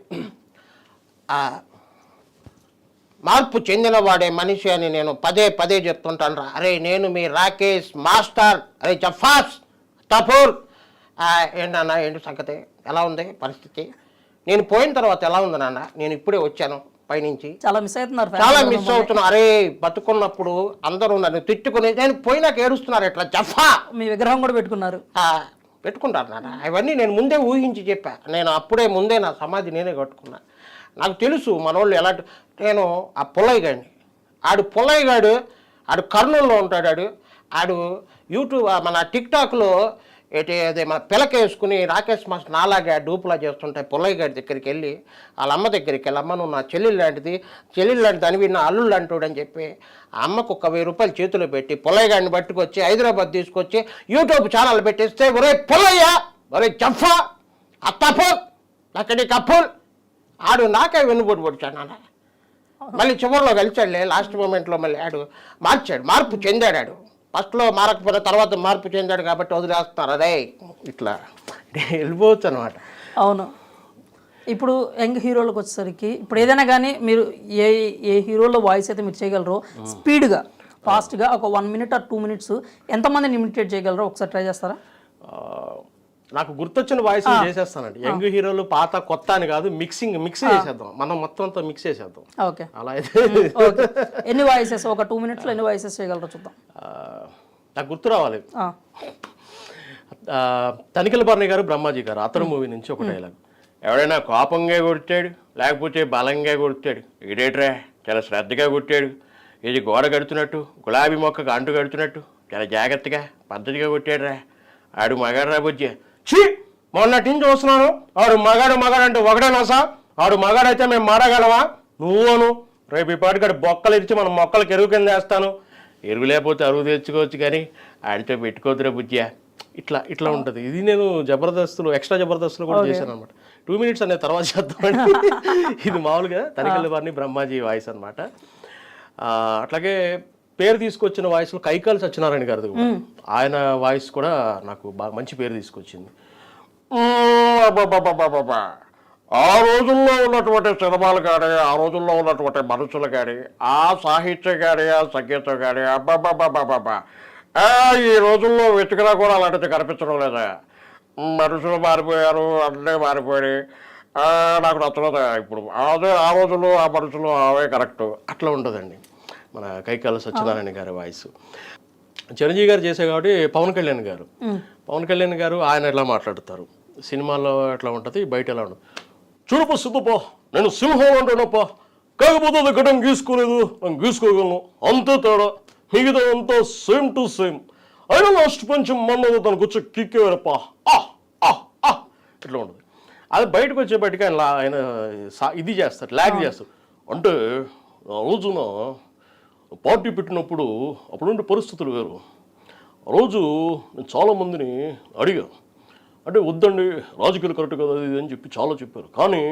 మార్పు చెందిన వాడే మనిషి అని నేను పదే పదే చెప్తుంటాను రా. అరే నేను మీ రాకేష్ మాస్టర్, అరే జఫాస్ తపూర్. ఏంటన్నా ఏంటి సంగతి, ఎలా ఉంది పరిస్థితి? నేను పోయిన తర్వాత ఎలా ఉంది నాన్న? నేను ఇప్పుడే వచ్చాను పైనుంచి, చాలా మిస్ అవుతున్నారు చాలా మిస్ అవుతున్నా. అరే బతుకున్నప్పుడు అందరూ నన్ను తిట్టుకుని నేను పోయినాక ఏడుస్తున్నారు ఎట్లా జఫా. మీ విగ్రహం కూడా పెట్టుకున్నారు. పెట్టుకుంటారు నాన్న, అవన్నీ నేను ముందే ఊహించి చెప్పా. నేను అప్పుడే ముందే నా సమాధి నేనే కట్టుకున్నా. నాకు తెలుసు మనోళ్ళు ఎలాంటి. నేను ఆ పుల్లయ్య గాడిని, పుల్లయ్య గాడు ఆడు కర్నూలులో ఉంటాడు. ఆడు యూట్యూబ్ మన టిక్టాక్లో అదే మన పిలకేసుకుని రాకేష్ మాస్టర్ నాలాగా డూపులా చేస్తుంటాయి. పుల్లయ్య గారి దగ్గరికి వెళ్ళి వాళ్ళ అమ్మ దగ్గరికి వెళ్ళి, అమ్మ నువ్వు నా చెల్లెలు లాంటిది దానివి నా అల్లుళ్ళు అంటాడు అని చెప్పి ఆ అమ్మకు 1000 రూపాయలు చేతిలో పెట్టి పుల్లయ్య గారిని పట్టుకొచ్చి హైదరాబాద్ తీసుకొచ్చి యూట్యూబ్ ఛానల్ పెట్టిస్తే, ఒరే పుల్లయ్య, ఒరే జఫా, అత్తఫుల్ అక్కడి కప్పుల్, ఆడు నాకే వెన్నుబొట్టు పొడిచాడు నాన్న. మళ్ళీ చివరిలో కలిచాడులే, లాస్ట్ మూమెంట్లో మళ్ళీ ఆడు మార్పు చెందాడు. ఫస్ట్లో మారకపోతే తర్వాత మార్పు చెందాడు కాబట్టి వదిలేస్తున్నారు. అదే ఇట్లా వెళ్ళిపోవచ్చు అనమాట. అవును. ఇప్పుడు యంగ్ హీరోలకు వచ్చేసరికి ఇప్పుడు ఏదైనా కానీ మీరు ఏ హీరోలో వాయిస్ అయితే మీరు చేయగలరో స్పీడ్గా ఫాస్ట్గా ఒక 1 minute or 2 minutes ఎంతమందిని ఇమిటేట్ చేయగలరో ఒకసారి ట్రై చేస్తారా? నాకు గుర్తొచ్చిన వాయిస్ చేసేస్తానండి. యంగ్ హీరోలు పాత కొత్త అని కాదు, మిక్స్ చేసేద్దాం, మనం మొత్తం అంతా మిక్స్ చేసేద్దాం. ఓకే, అలా అయితే ఎన్ని వాయిసెస్ ఒక 2 minutes ఎన్ని వాయిసెస్ చేయగలరో చూద్దాం. నాకు గుర్తు రావాలి. తనిఖీల భరణి గారు, బ్రహ్మాజీ గారు అతను మూవీ నుంచి ఒక డైలాగ్, ఎవడైనా కోపంగా కొట్టాడు లేకపోతే బలంగా కొట్టాడు, ఇదేట్రా చాలా శ్రద్ధగా కొట్టాడు, ఇది గోడ కడుతున్నట్టు గులాబీ మొక్కకు అంటు కడుతున్నట్టు చాలా జాగ్రత్తగా పద్ధతిగా కొట్టాడురా, ఆడు మగాడు రా బుజ్జి. చీ, మొన్నటి నుంచి చూస్తున్నాను ఆడు మగాడు అంటే ఒకడేనా సార్? ఆడు మగాడైతే మేము మాడగలవా? నువ్వును రేపు ఈ పాటికాడు బొక్కలు ఇచ్చి మనం మొక్కలకు ఎరువు కింద వేస్తాను, ఎరువు లేకపోతే అరువు తెచ్చుకోవచ్చు కానీ ఆడితో పెట్టుకోవద్దురా బుజ్జా. ఇట్లా ఉంటుంది. ఇది నేను ఎక్స్ట్రా జబర్దస్తులు కూడా చేశాను అనమాట. 2 minutes అనేది తర్వాత చేద్దామండి. ఇది మామూలుగా తనిఖీల భరణి బ్రహ్మాజీ వాయిస్ అనమాట. అట్లాగే పేరు తీసుకొచ్చిన వాయిస్లో కైకాల సత్యనారాయణ గారిది, ఆయన వాయిస్ కూడా నాకు బాగా మంచి పేరు తీసుకొచ్చింది. ఆ రోజుల్లో ఉన్నటువంటి సినిమాలు కానీ, ఆ రోజుల్లో ఉన్నటువంటి మనుషులు కానీ, ఆ సాహిత్యం కానీ, ఆ సంగీతం కానీ, అబ్బాబ్బాబ్బాబ్బా ఈ రోజుల్లో వెతికినా కూడా అలాంటిది కనిపించడం లేదా? మనుషులు మారిపోయారు, అన్నీ మారిపోయాయి. నాకు నచ్చలేదు ఇప్పుడు. అదే ఆ రోజుల్లో ఆ మనుషులు అవే కరెక్ట్. అట్లా ఉంటుందండి మన కైకాల సత్యనారాయణ గారి వాయిస్. చిరంజీవి గారు చేసే కాబట్టి పవన్ కళ్యాణ్ గారు ఆయన ఎలా మాట్లాడతారు, సినిమాల్లో ఎట్లా ఉంటుంది, బయట ఎలా ఉంటుంది. చూడుపో సిద్ధపో, నేను సింహం అంటానప్పా, కాకపోతే అది గడ్డం గీసుకోలేదు, నేను గీసుకోగలను, అంతే తేడా, మిగతా అంతా సేమ్ టు సేమ్. అయినా లాస్ట్ పంచం మన్నది తనకు వచ్చి కిక్కేవారప్పా, ఇట్లా ఉంటుంది. అది బయటకు వచ్చేపటికి ఆయన ఇది చేస్తారు, లాగ్ చేస్తారు. అంటే ఆ రోజున పార్టీ పెట్టినప్పుడు అప్పుడుండే పరిస్థితులు వేరు. ఆ రోజు నేను చాలామందిని అడిగాను, అంటే వద్దండి రాజకీయాలు కరెక్ట్ కదా ఇది అని చెప్పి చాలా చెప్పారు. కానీ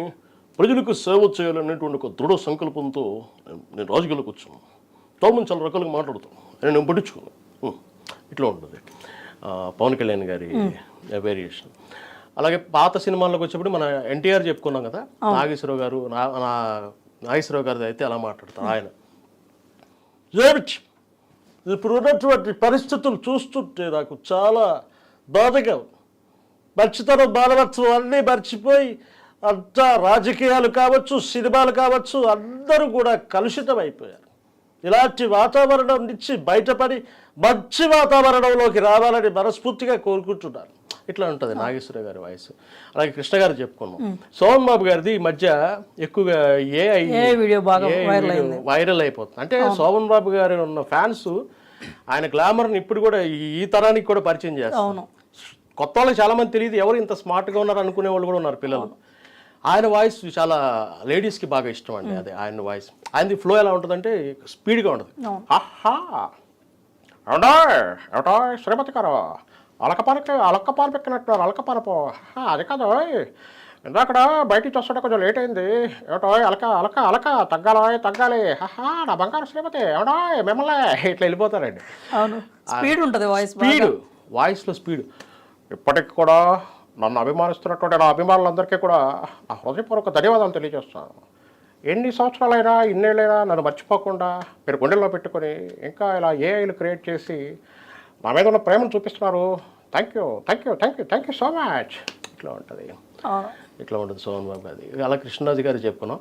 ప్రజలకు సేవ చేయాలనేటువంటి ఒక దృఢ సంకల్పంతో నేను రాజకీయాలకు వచ్చాను. చాలామంది చాలా రకాలుగా మాట్లాడుతాను, నేను పట్టించుకున్నాను. ఇట్లా ఉంటుంది పవన్ కళ్యాణ్ గారి వేరియేషన్. అలాగే పాత సినిమాల్లోకి వచ్చేప్పుడు మన ఎన్టీఆర్ చెప్పుకున్నాం కదా, నాగేశ్వరరావు గారిది అయితే అలా మాట్లాడతారు ఆయన. ఇప్పుడు ఉన్నటువంటి పరిస్థితులు చూస్తుంటే నాకు చాలా బాధగా ఉంది. మర్చితనం బాధవచ్చు అన్నీ మర్చిపోయి అంతా రాజకీయాలు కావచ్చు, సినిమాలు కావచ్చు, అందరూ కూడా కలుషితం అయిపోయారు. ఇలాంటి వాతావరణం నుంచి బయటపడి మంచి వాతావరణంలోకి రావాలని మనస్ఫూర్తిగా కోరుకుంటున్నాను. ఇట్లా ఉంటుంది నాగేశ్వర గారి వాయిస్. అలాగే కృష్ణ గారు చెప్పుకున్నాం. సోమన్ బాబు గారిది ఈ మధ్య ఎక్కువగా వీడియో బాగా వైరల్ అయిపోతుంది. అంటే సోమన్ బాబు గారి ఉన్న ఫ్యాన్స్ ఆయన గ్లామర్ని ఇప్పుడు కూడా ఈ తరానికి కూడా పరిచయం చేస్తారు. కొత్త వాళ్ళకి చాలా మంది తెలియదు, ఎవరు ఇంత స్మార్ట్గా ఉన్నారు అనుకునే వాళ్ళు కూడా ఉన్నారు పిల్లలు. ఆయన వాయిస్ చాలా లేడీస్కి బాగా ఇష్టం అండి. అదే ఆయన వాయిస్, ఆయనది ఫ్లో ఎలా ఉంటుందంటే స్పీడ్గా ఉంటుంది. ఏటా శ్రీమతి గారు అలకపాలెక్కినట్టున్నారు, అలకపాలపో అది కాదు ఇందాకడ బయటికి వస్తుంటే కొంచెం లేట్ అయింది. ఏమిటో అలక అలక అలక తగ్గాలి హహా నా బంగారు శ్రీమతి ఏమడా మిమ్మల్ని ఇట్లా వెళ్ళిపోతారండి. అవును, స్పీడ్ ఉంటుంది వాయిస్. వాయిస్లో స్పీడ్. ఇప్పటికి కూడా నన్ను అభిమానిస్తున్నటువంటి నా అభిమానులందరికీ కూడా నా హృదయపూర్వక ధన్యవాదాలు తెలియజేస్తాను. ఎన్ని సంవత్సరాలైనా ఇన్నేళ్ళైనా నన్ను మర్చిపోకుండా మీరు గుండెల్లో పెట్టుకొని ఇంకా ఇలా ఏఐలు క్రియేట్ చేసి నా మీద ఉన్న ప్రేమను చూపిస్తున్నారు. Thank you so much. ఇట్లా ఉంటుంది సోహన్ బాబు గారి. అలా కృష్ణరాజు గారు చెప్పుకున్నాం.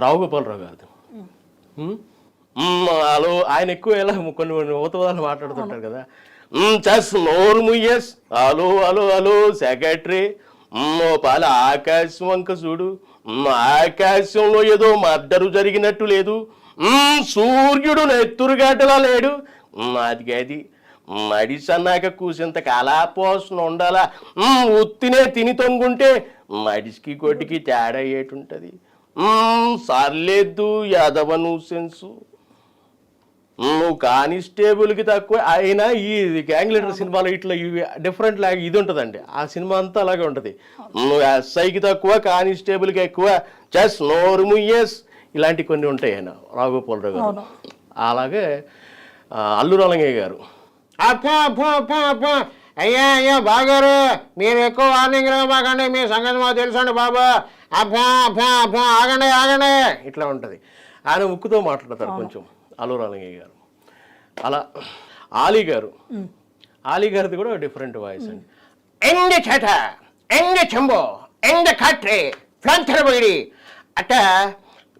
రావు గోపాలరావు గారిది. హలో, ఆయన ఎక్కువ ఎలా కొన్ని ఊతవాదాలు మాట్లాడుతుంటారు కదా. చస్ నోరు ముయ్యస్ హలో హలో హలో సెక్రటరీ పాల ఆకాశం వంక చూడు, ఆకాశంలో ఏదో మర్డరు జరిగినట్టు లేదు, సూర్యుడు నెత్తురుగాటలా లేడు, అది మడిసి అన్నాక కూసింత కళాపోషణ ఉండాలా, ఉత్తినే తిని తొంగుంటే మడిసికి కొట్టికి తేడా ఏటుంటది, సర్లేదు యాదవ సెన్సు, నువ్వు కానిస్టేబుల్కి తక్కువ అయినా ఈ గ్యాంగ్ లీడర్ సినిమాలో ఇట్లా ఇవి డిఫరెంట్ లాగా ఇది ఉంటుందండి. ఆ సినిమా అంతా అలాగే ఉంటుంది. నువ్వు ఎస్ఐకి తక్కువ కానిస్టేబుల్కి ఎక్కువ, జస్ట్ నోరు ముయ్యస్, ఇలాంటి కొన్ని ఉంటాయి ఆయన రాఘగోపాలరావు గారు. అలాగే అల్లు రామలింగయ్య గారు. అయ్యా బాగారు, మీరు ఎక్కువ వార్నింగ్ బాగండి, మీ సంగతి మాకు తెలుసండి బాబు, ఆగండి ఇట్లా ఉంటుంది. ఆయన ముక్కుతో మాట్లాడతారు కొంచెం అల్లు రామలింగయ్య గారు. అలా ఆలీ గారిది కూడా డిఫరెంట్ వాయిస్ అండి. ఎండ చేట ఎండ చెంబో ఎండ కట్రే ఫ్లంచర్ బయడి అట్ట.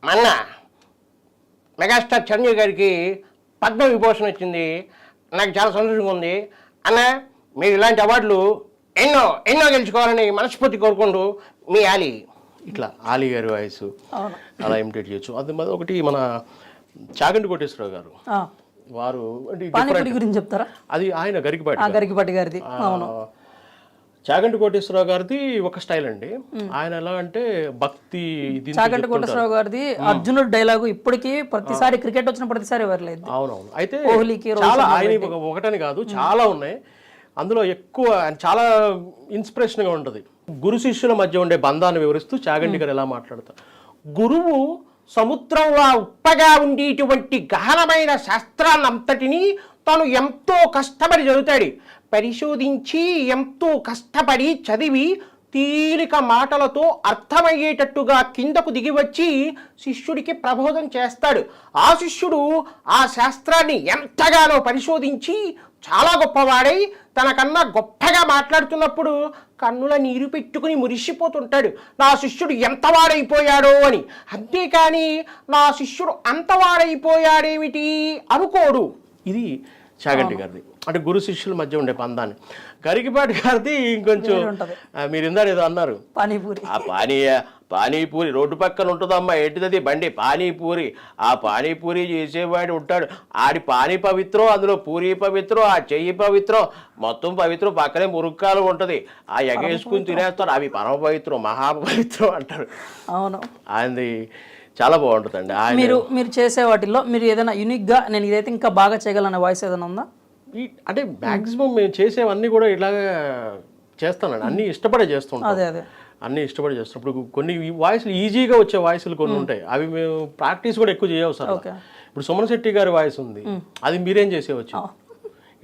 మొన్న మెగాస్టార్ చిరంజీవి గారికి పద్మ విభూషణ వచ్చింది, నాకు చాలా సంతోషంగా ఉంది. అన్న మీరు ఇలాంటి అవార్డులు ఎన్నో గెలుచుకోవాలని మనస్ఫూర్తి కోరుకుంటూ మీ ఆలీ. ఇట్లా ఆలీ గారి వాయిస్ అలా ఇమిటేట్ చేయొచ్చు. అది ఒకటి మన చాగంటి కోటేశ్వరరావు గారు, వారు గురించి చెప్తారా? అది ఆయన గరికపాటి గారిది. చాగంటి కోటేశ్వరరావు గారిది ఒక స్టైల్ అండి. ఆయన ఎలా అంటే భక్తి. చాగంటి కోటేశ్వరరావు గారిది అర్జునుడు డైలాగు ఇప్పటికీ ప్రతిసారి క్రికెట్ వచ్చిన ప్రతిసారి ఎవరలేదు. అవునవును. అయితే చాలా ఆయన ఒకటని కాదు, చాలా ఉన్నాయి. అందులో ఎక్కువ చాలా ఇన్స్పిరేషన్గా ఉంటుంది. గురు శిష్యుల మధ్య ఉండే బంధాన్ని వివరిస్తూ చాగంటి గారు ఎలా మాట్లాడతారు. గురువు సముద్రంలో ఉప్పగా ఉండేటువంటి గహనమైన శాస్త్రాన్నంతటినీ తను ఎంతో కష్టపడి చదువుతాడు, పరిశోధించి ఎంతో కష్టపడి చదివి తేలిక మాటలతో అర్థమయ్యేటట్టుగా కిందకు దిగి వచ్చి శిష్యుడికి ప్రబోధం చేస్తాడు. ఆ శిష్యుడు ఆ శాస్త్రాన్ని ఎంతగానో పరిశోధించి చాలా గొప్పవాడై తనకన్నా గొప్పగా మాట్లాడుతున్నప్పుడు కన్నుల నీరు పెట్టుకుని మురిసిపోతుంటాడు, నా శిష్యుడు ఎంతవాడైపోయాడో అని. అంతేకాని నా శిష్యుడు అంతవాడైపోయాడేమిటి అనుకోడు. ఇది చాగంటి గారిది. అంటే గురు శిష్యుల మధ్య ఉండే బంధాన్ని. గరికపాటి గారిది ఇంకొంచెం, మీరు ఇందాక ఏదో అన్నారు, పానీపూరి రోడ్డు పక్కన ఉంటుందమ్మా, ఏంటిది బండి పానీపూరి. ఆ పానీపూరి చేసేవాడు ఉంటాడు, ఆడి పానీ పవిత్రం, అందులో పూరి పవిత్రం, ఆ చెయ్యి పవిత్రం, మొత్తం పవిత్రం, పక్కనే మురుక్కాలు ఉంటుంది, ఆ ఎగేసుకుని తినేస్తారు, అవి పరమ పవిత్రం మహాపవిత్రం అంటారు. అవును, ఆయనది చాలా బాగుంటుందండి. మీరు చేసే వాటిల్లో మీరు ఏదైనా యూనిక్గా నేను ఇదైతే ఇంకా బాగా చేయగలనే వాయిస్ ఏదైనా ఉందా? అంటే మ్యాక్సిమం మేము చేసేవన్నీ కూడా ఇలాగా చేస్తానండి, అన్నీ ఇష్టపడే చేస్తుంటాం. అన్నీ ఇష్టపడి చేస్తాం. ఇప్పుడు కొన్ని వాయిస్లు ఈజీగా వచ్చే వాయిస్లు కొన్ని ఉంటాయి, అవి మేము ప్రాక్టీస్ కూడా ఎక్కువ చేయవసరం. ఇప్పుడు సుమన్ శెట్టి గారి వాయిస్ ఉంది, అది మీరేం చేసేవచ్చు,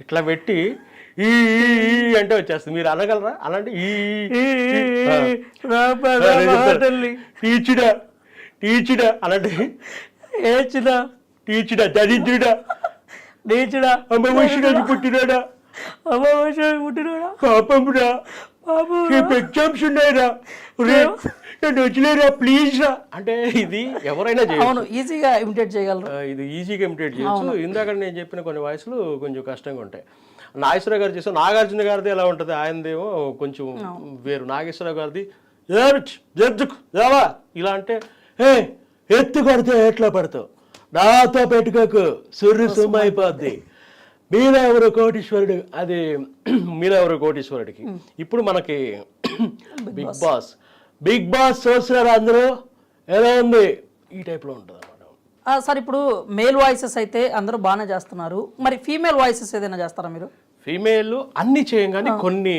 ఇట్లా పెట్టి ఈ అంటే వచ్చేస్తుంది. మీరు అనగలరా అలాంటి టీచుడా అలాంటి టీచుడా దరిద్రుడా నీచుడా అమ్మవశుడు పుట్టినాడా పాపమురా రేపు ఎగ్జామ్స్ ఉన్నాయిరా నన్ను వచ్చలేరా ప్లీజ్ రా అంటే ఇది ఎవరైనా చేయొచ్చు, ఈజీగా ఇమిటేట్ చేయగలరు. ఇది ఈజీగా ఇమిటేట్ చేయొచ్చు. ఇందాక నేను చెప్పిన కొన్ని వాయిస్లు కొంచెం కష్టంగా ఉంటాయి. నాగేశ్వరరావు గారు చేస్తే నాగార్జున గారిది ఎలా ఉంటుంది, ఆయనదేమో కొంచెం వేరు. నాగేశ్వరరావు గారిది ఇలా అంటే ఎత్తు కొడితే ఎట్లా పడతావు, నాతో పెట్టుకోకు సుర్రు సుమ్మ అయిపోద్ది, మీలో ఎవరు కోటీశ్వరుడు, అది మీలో ఎవరు కోటీశ్వరుడికి. ఇప్పుడు మనకి బిగ్ బాస్ చూస్తున్నారు అందరూ, ఎలా ఉంది ఈ టైప్లో ఉంటుంది అన్నమాట. సార్ ఇప్పుడు మేల్ వాయిసెస్ అయితే అందరూ బాగానే చేస్తున్నారు, మరి ఫీమేల్ వాయిసెస్ ఏదైనా చేస్తారా మీరు? ఫీమేల్ అన్ని చేయం కానీ కొన్ని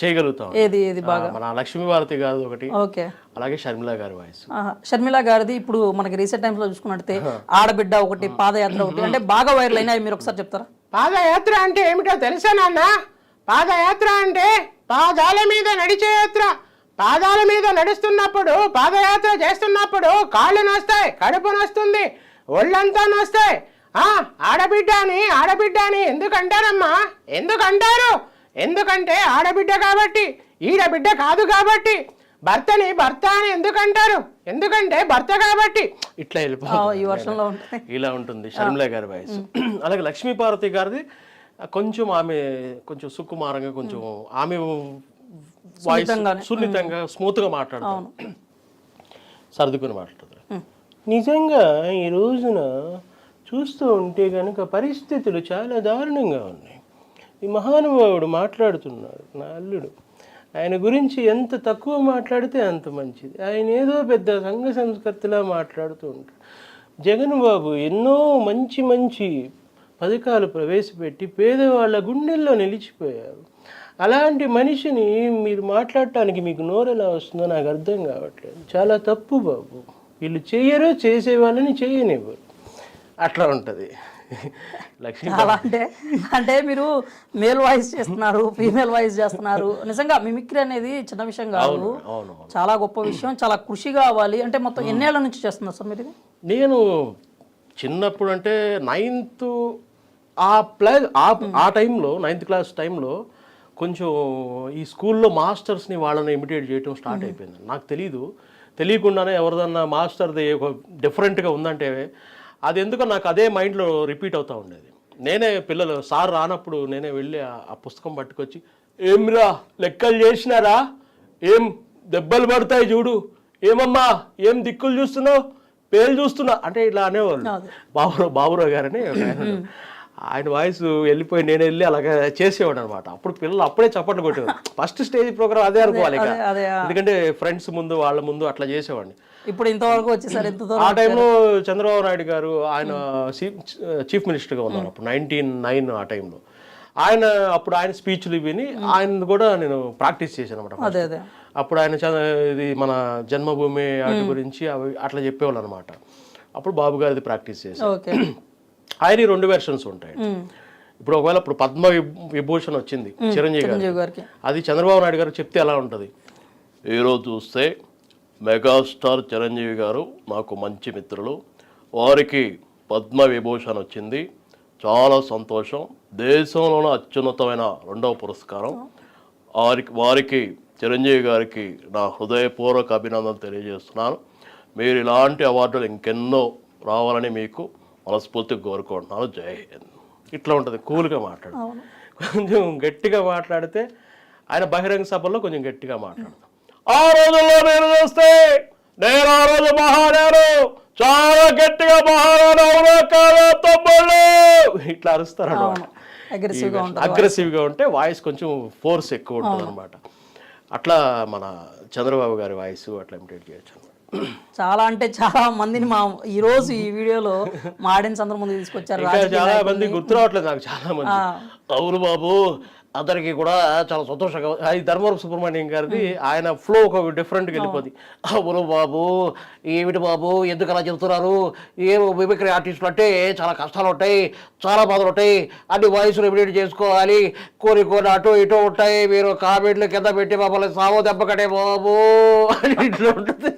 చేయగలుగుతాం. ఏది బాగా? మన లక్ష్మీభారతి గారు ఒకటి, ఓకే. అలాగే షర్మిల గారి వాయిస్. షర్మిల గారిది ఇప్పుడు మనకి రీసెంట్ టైమ్స్ లో చూసుకున్నట్టే ఆడబిడ్డ ఒకటి, పాదయాత్ర ఒకటి, అంటే బాగా వైరల్ అయినా మీరు ఒకసారి చెప్తారా? పాదయాత్ర అంటే ఏమిటో తెలుసా నాన్న? పాదయాత్ర అంటే పాదాల మీద నడిచే యాత్ర. పాదాల మీద నడుస్తున్నప్పుడు, పాదయాత్ర చేస్తున్నప్పుడు కాళ్ళు నొస్తాయి, కడుపు నొస్తుంది, ఒళ్ళంతా నొస్తాయి. ఆడబిడ్డ అని ఎందుకంటారమ్మా? ఎందుకంటారు? ఎందుకంటే ఆడబిడ్డ కాబట్టి, ఈడబిడ్డ కాదు కాబట్టి. భర్తని భర్త అని ఎందుకంటారు? ఎందుకంటే భర్త కాబట్టి. ఇట్లా ఈ వర్షంలో ఉంటాయి. ఇలా ఉంటుంది షర్మిల గారి వాయిస్. అలాగే లక్ష్మీపార్వతి గారిది కొంచెం ఆమె కొంచెం సుకుమారంగా, కొంచెం ఆమె వాయిస్ సున్నితంగా స్మూత్ గా మాట్లాడతారు, సర్దుకుని మాట్లాడతారు. నిజంగా ఈ రోజున చూస్తూ ఉంటే కనుక పరిస్థితులు చాలా దారుణంగా ఉన్నాయి. ఈ మహానుభావుడు మాట్లాడుతున్నాడు, నా అల్లుడు. ఆయన గురించి ఎంత తక్కువ మాట్లాడితే అంత మంచిది. ఆయన ఏదో పెద్ద సంఘ సంస్కర్తలా మాట్లాడుతూ ఉంటాడు. జగన్ బాబు ఎన్నో మంచి మంచి పథకాలు ప్రవేశపెట్టి పేదవాళ్ళ గుండెల్లో నిలిచిపోయారు. అలాంటి మనిషిని మీరు మాట్లాడటానికి మీకు నోరు ఎలా వస్తుందో నాకు అర్థం కావట్లేదు. చాలా తప్పు బాబు. వీళ్ళు చెయ్యరో చేసే వాళ్ళని చేయనివ్వరు. అట్లా ఉంటుంది లక్ష్మీ. అలా అంటే మీరు మేల్ వాయిస్ చేస్తున్నారు, ఫీమేల్ వాయిస్ చేస్తున్నారు. నిజంగా మిమిక్రీ అనేది చిన్న విషయం కాదు, చాలా గొప్ప విషయం, చాలా కృషి కావాలి. అంటే మొత్తం ఎన్నేళ్ల నుంచి చేస్తున్నారు సార్ మీరు ఇది? నేను చిన్నప్పుడు అంటే 9th ఆ టైంలో 9th క్లాస్ టైంలో కొంచెం ఈ స్కూల్లో మాస్టర్స్ని వాళ్ళని ఇమిటేట్ చేయడం స్టార్ట్ అయిపోయింది. నాకు తెలియకుండానే ఎవరిదన్నా మాస్టర్ది డిఫరెంట్గా ఉందంటే అది ఎందుకో నాకు అదే మైండ్లో రిపీట్ అవుతూ ఉండేది. నేనే పిల్లలు సార్ రానప్పుడు నేనే వెళ్ళి ఆ పుస్తకం పట్టుకొచ్చి, ఏమిరా లెక్కలు చేసినారా, ఏం దెబ్బలు పడతాయి చూడు, ఏమమ్మా ఏం దిక్కులు చూస్తున్నావు, పేరు చూస్తున్నా అంటే ఇట్లా అనేవాళ్ళు. బాబురావు గారని ఆయన వాయిస్ వెళ్ళిపోయి నేను వెళ్ళి అలాగే చేసేవాడు అనమాట. అప్పుడు పిల్లలు అప్పుడే చప్పట్లు కొట్టేవాడు. ఫస్ట్ స్టేజ్ ప్రోగ్రామ్ అదే అనుకోవాలి, ఎందుకంటే ఫ్రెండ్స్ ముందు వాళ్ళ ముందు అట్లా చేసేవాడిని. ఇప్పుడు ఇంతవరకు వచ్చేసారు. ఆ టైంలో చంద్రబాబు నాయుడు గారు ఆయన చీఫ్ మినిస్టర్గా ఉన్నారు అప్పుడు 1999 ఆ టైంలో. ఆయన స్పీచ్లు విని ఆయన కూడా నేను ప్రాక్టీస్ చేశాను అనమాట. అప్పుడు ఆయన ఇది మన జన్మభూమి వాటి గురించి అవి అట్లా చెప్పేవాళ్ళు అనమాట. అప్పుడు బాబు గారిది ప్రాక్టీస్ చేశాను. ఆయన 2 వెర్షన్స్ ఉంటాయి. ఇప్పుడు ఒకవేళ ఇప్పుడు పద్మ విభూషణ్ వచ్చింది చిరంజీవి గారికి, అది చంద్రబాబు నాయుడు గారు చెప్తే ఎలా ఉంటుంది? ఈరోజు చూస్తే మెగాస్టార్ చిరంజీవి గారు నాకు మంచి మిత్రులు, వారికి పద్మ విభూషణ్ వచ్చింది, చాలా సంతోషం, దేశంలోనే అత్యున్నతమైన 2వ పురస్కారం. వారికి చిరంజీవి గారికి నా హృదయపూర్వక అభినందనలు తెలియజేస్తున్నాను. మీరు ఇలాంటి అవార్డులు ఇంకెన్నో రావాలని మీకు మనస్ఫూర్తిగా కోరుకుంటున్నాను, జై హింద్. ఇట్లా ఉంటుంది, కూల్గా మాట్లాడు. కొంచెం గట్టిగా మాట్లాడితే ఆయన బహిరంగ సభల్లో కొంచెం గట్టిగా మాట్లాడతాం. ఆ రోజుల్లో నేను చూస్తే నేను ఆ రోజు మహానాడు చాలా గట్టిగా మహానాడు తమ్ముళ్ళు ఇట్లా అరుస్తారు అనమాట. అగ్రెసివ్గా ఉంటే వాయిస్ కొంచెం ఫోర్స్ ఎక్కువ ఉంటుంది అనమాట. అట్లా మన చంద్రబాబు గారి వాయిస్ అట్లా ఇమిటేట్ చేయొచ్చు అనమాట. చాలా అంటే చాలా మందిని ఈ రోజు ఈ వీడియోలో మా ఆడియన్స్ అందరి ముందు తీసుకొచ్చారు. చాలా మంది గుర్తు రావట్లేదు నాకు, చాలా మంది. అవును బాబు, అందరికీ కూడా చాలా సంతోషంగా. అది ధర్మవరం సుబ్రహ్మణ్యం గారిది, ఆయన ఫ్లో ఒక డిఫరెంట్గా వెళ్ళిపోతుంది. అవును బాబు, ఏమిటి బాబు ఎందుకు అలా చెబుతున్నారు, ఏమో మిమిక్రీ ఆర్టిస్టులు అంటే చాలా కష్టాలు ఉంటాయి, చాలా బాధలు ఉంటాయి, అన్ని వాయిస్లు ఇమిడియేట్ చేసుకోవాలి, కొన్ని అటు ఇటు ఉంటాయి, మీరు కామెంట్లు కింద పెట్టి మమ్మల్ని సావో దెబ్బ కట్టే బాబు అని ఇట్లా ఉంటుంది.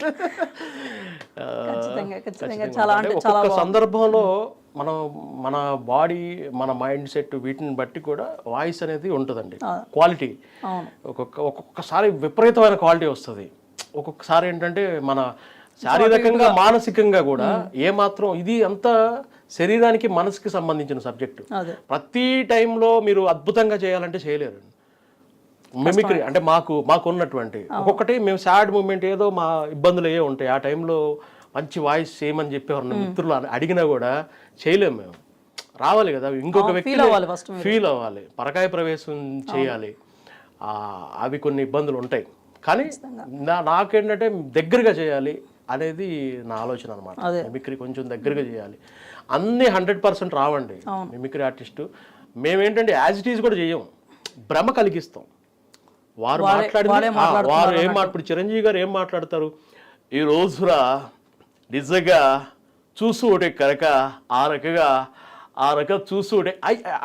ఒక్కొక్క సందర్భంలో మన బాడీ, మన మైండ్ సెట్ వీటిని బట్టి కూడా వాయిస్ అనేది ఉంటుందండి, క్వాలిటీ. ఒక్కొక్కసారి విపరీతమైన క్వాలిటీ వస్తుంది. ఒక్కొక్కసారి ఏంటంటే మన శారీరకంగా మానసికంగా కూడా ఏమాత్రం ఇది అంతా శరీరానికి మనసుకి సంబంధించిన సబ్జెక్టు. ప్రతి టైంలో మీరు అద్భుతంగా చేయాలంటే చేయలేరు. మిమిక్రీ అంటే మాకు ఉన్నటువంటి ఒక్కొక్కటి మేము సాడ్ మూమెంట్ ఏదో మా ఇబ్బందులు ఏ ఉంటాయి, ఆ టైంలో మంచి వాయిస్ చేయమని చెప్పేవారు మిత్రులు అడిగినా కూడా చేయలేము మేము. రావాలి కదా, ఇంకొక వ్యక్తి ఫీల్ అవ్వాలి, పరకాయ ప్రవేశం చేయాలి, అవి కొన్ని ఇబ్బందులు ఉంటాయి. కానీ నాకేంటంటే దగ్గరగా చేయాలి అనేది నా ఆలోచన అనమాట. మిమిక్రీ కొంచెం దగ్గరగా చేయాలి. అన్నీ 100% రావండి మిమిక్రీ ఆర్టిస్టు. మేమేంటంటే యాజ్ ఇట్ ఈజ్ కూడా చేయం, భ్రమ కలిగిస్తాం. వారు వాళ్ళే మాట్లాడింది మాట్లాడుతున్నారు వారు ఏం ఇప్పుడు చిరంజీవి గారు ఏం మాట్లాడతారు, ఈ రోజున నిజంగా చూస్తూ ఉంటే కనుక ఆ రకంగా చూస్తూ ఉంటే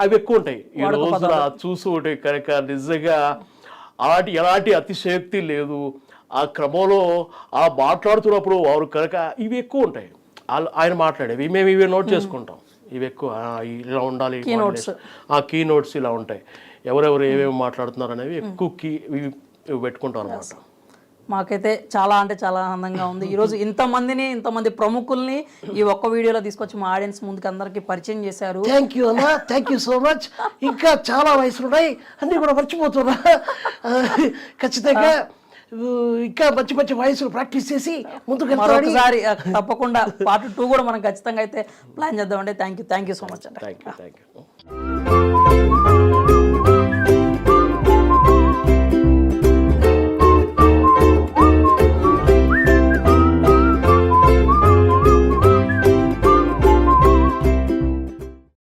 అవి ఎక్కువ ఉంటాయి. ఈ రోజున చూస్తూ ఉంటే కనుక నిజంగా ఎలాంటి అతిశయోక్తి లేదు. ఆ క్రమంలో ఆ మాట్లాడుతున్నప్పుడు వారు కనుక ఇవి ఎక్కువ ఉంటాయి. ఆయన మాట్లాడేవి మేము ఇవి నోట్ చేసుకుంటాం. ఇవి ఎక్కువ ఇలా ఉండాలి, ఆ కీ నోట్స్ ఇలా ఉంటాయి. ఎవరెవరు ఏమేమి మాట్లాడుతున్నారు అనేవి ఎక్కువ ఇవి పెట్టుకుంటాం అన్నమాట. మాకైతే చాలా అంటే చాలా ఆనందంగా ఉంది. ఈరోజు ఇంతమంది ప్రముఖుల్ని ఈ ఒక్క వీడియోలో తీసుకొచ్చి మా ఆడియన్స్ ముందుకు అందరికీ పరిచయం చేశారు. థ్యాంక్ యూ అన్న, థ్యాంక్ యూ సో మచ్. ఇంకా చాలా వయసులు ఉన్నాయి, అన్నీ కూడా మర్చిపోతున్నా. ఖచ్చితంగా ఇంకా మంచి మంచి వయసులు ప్రాక్టీస్ చేసి ముందుకు మరొకసారి తప్పకుండా పార్ట్ 2 కూడా మనం ఖచ్చితంగా అయితే ప్లాన్ చేద్దామండి. థ్యాంక్ యూ సో మచ్ అండి. Thank you.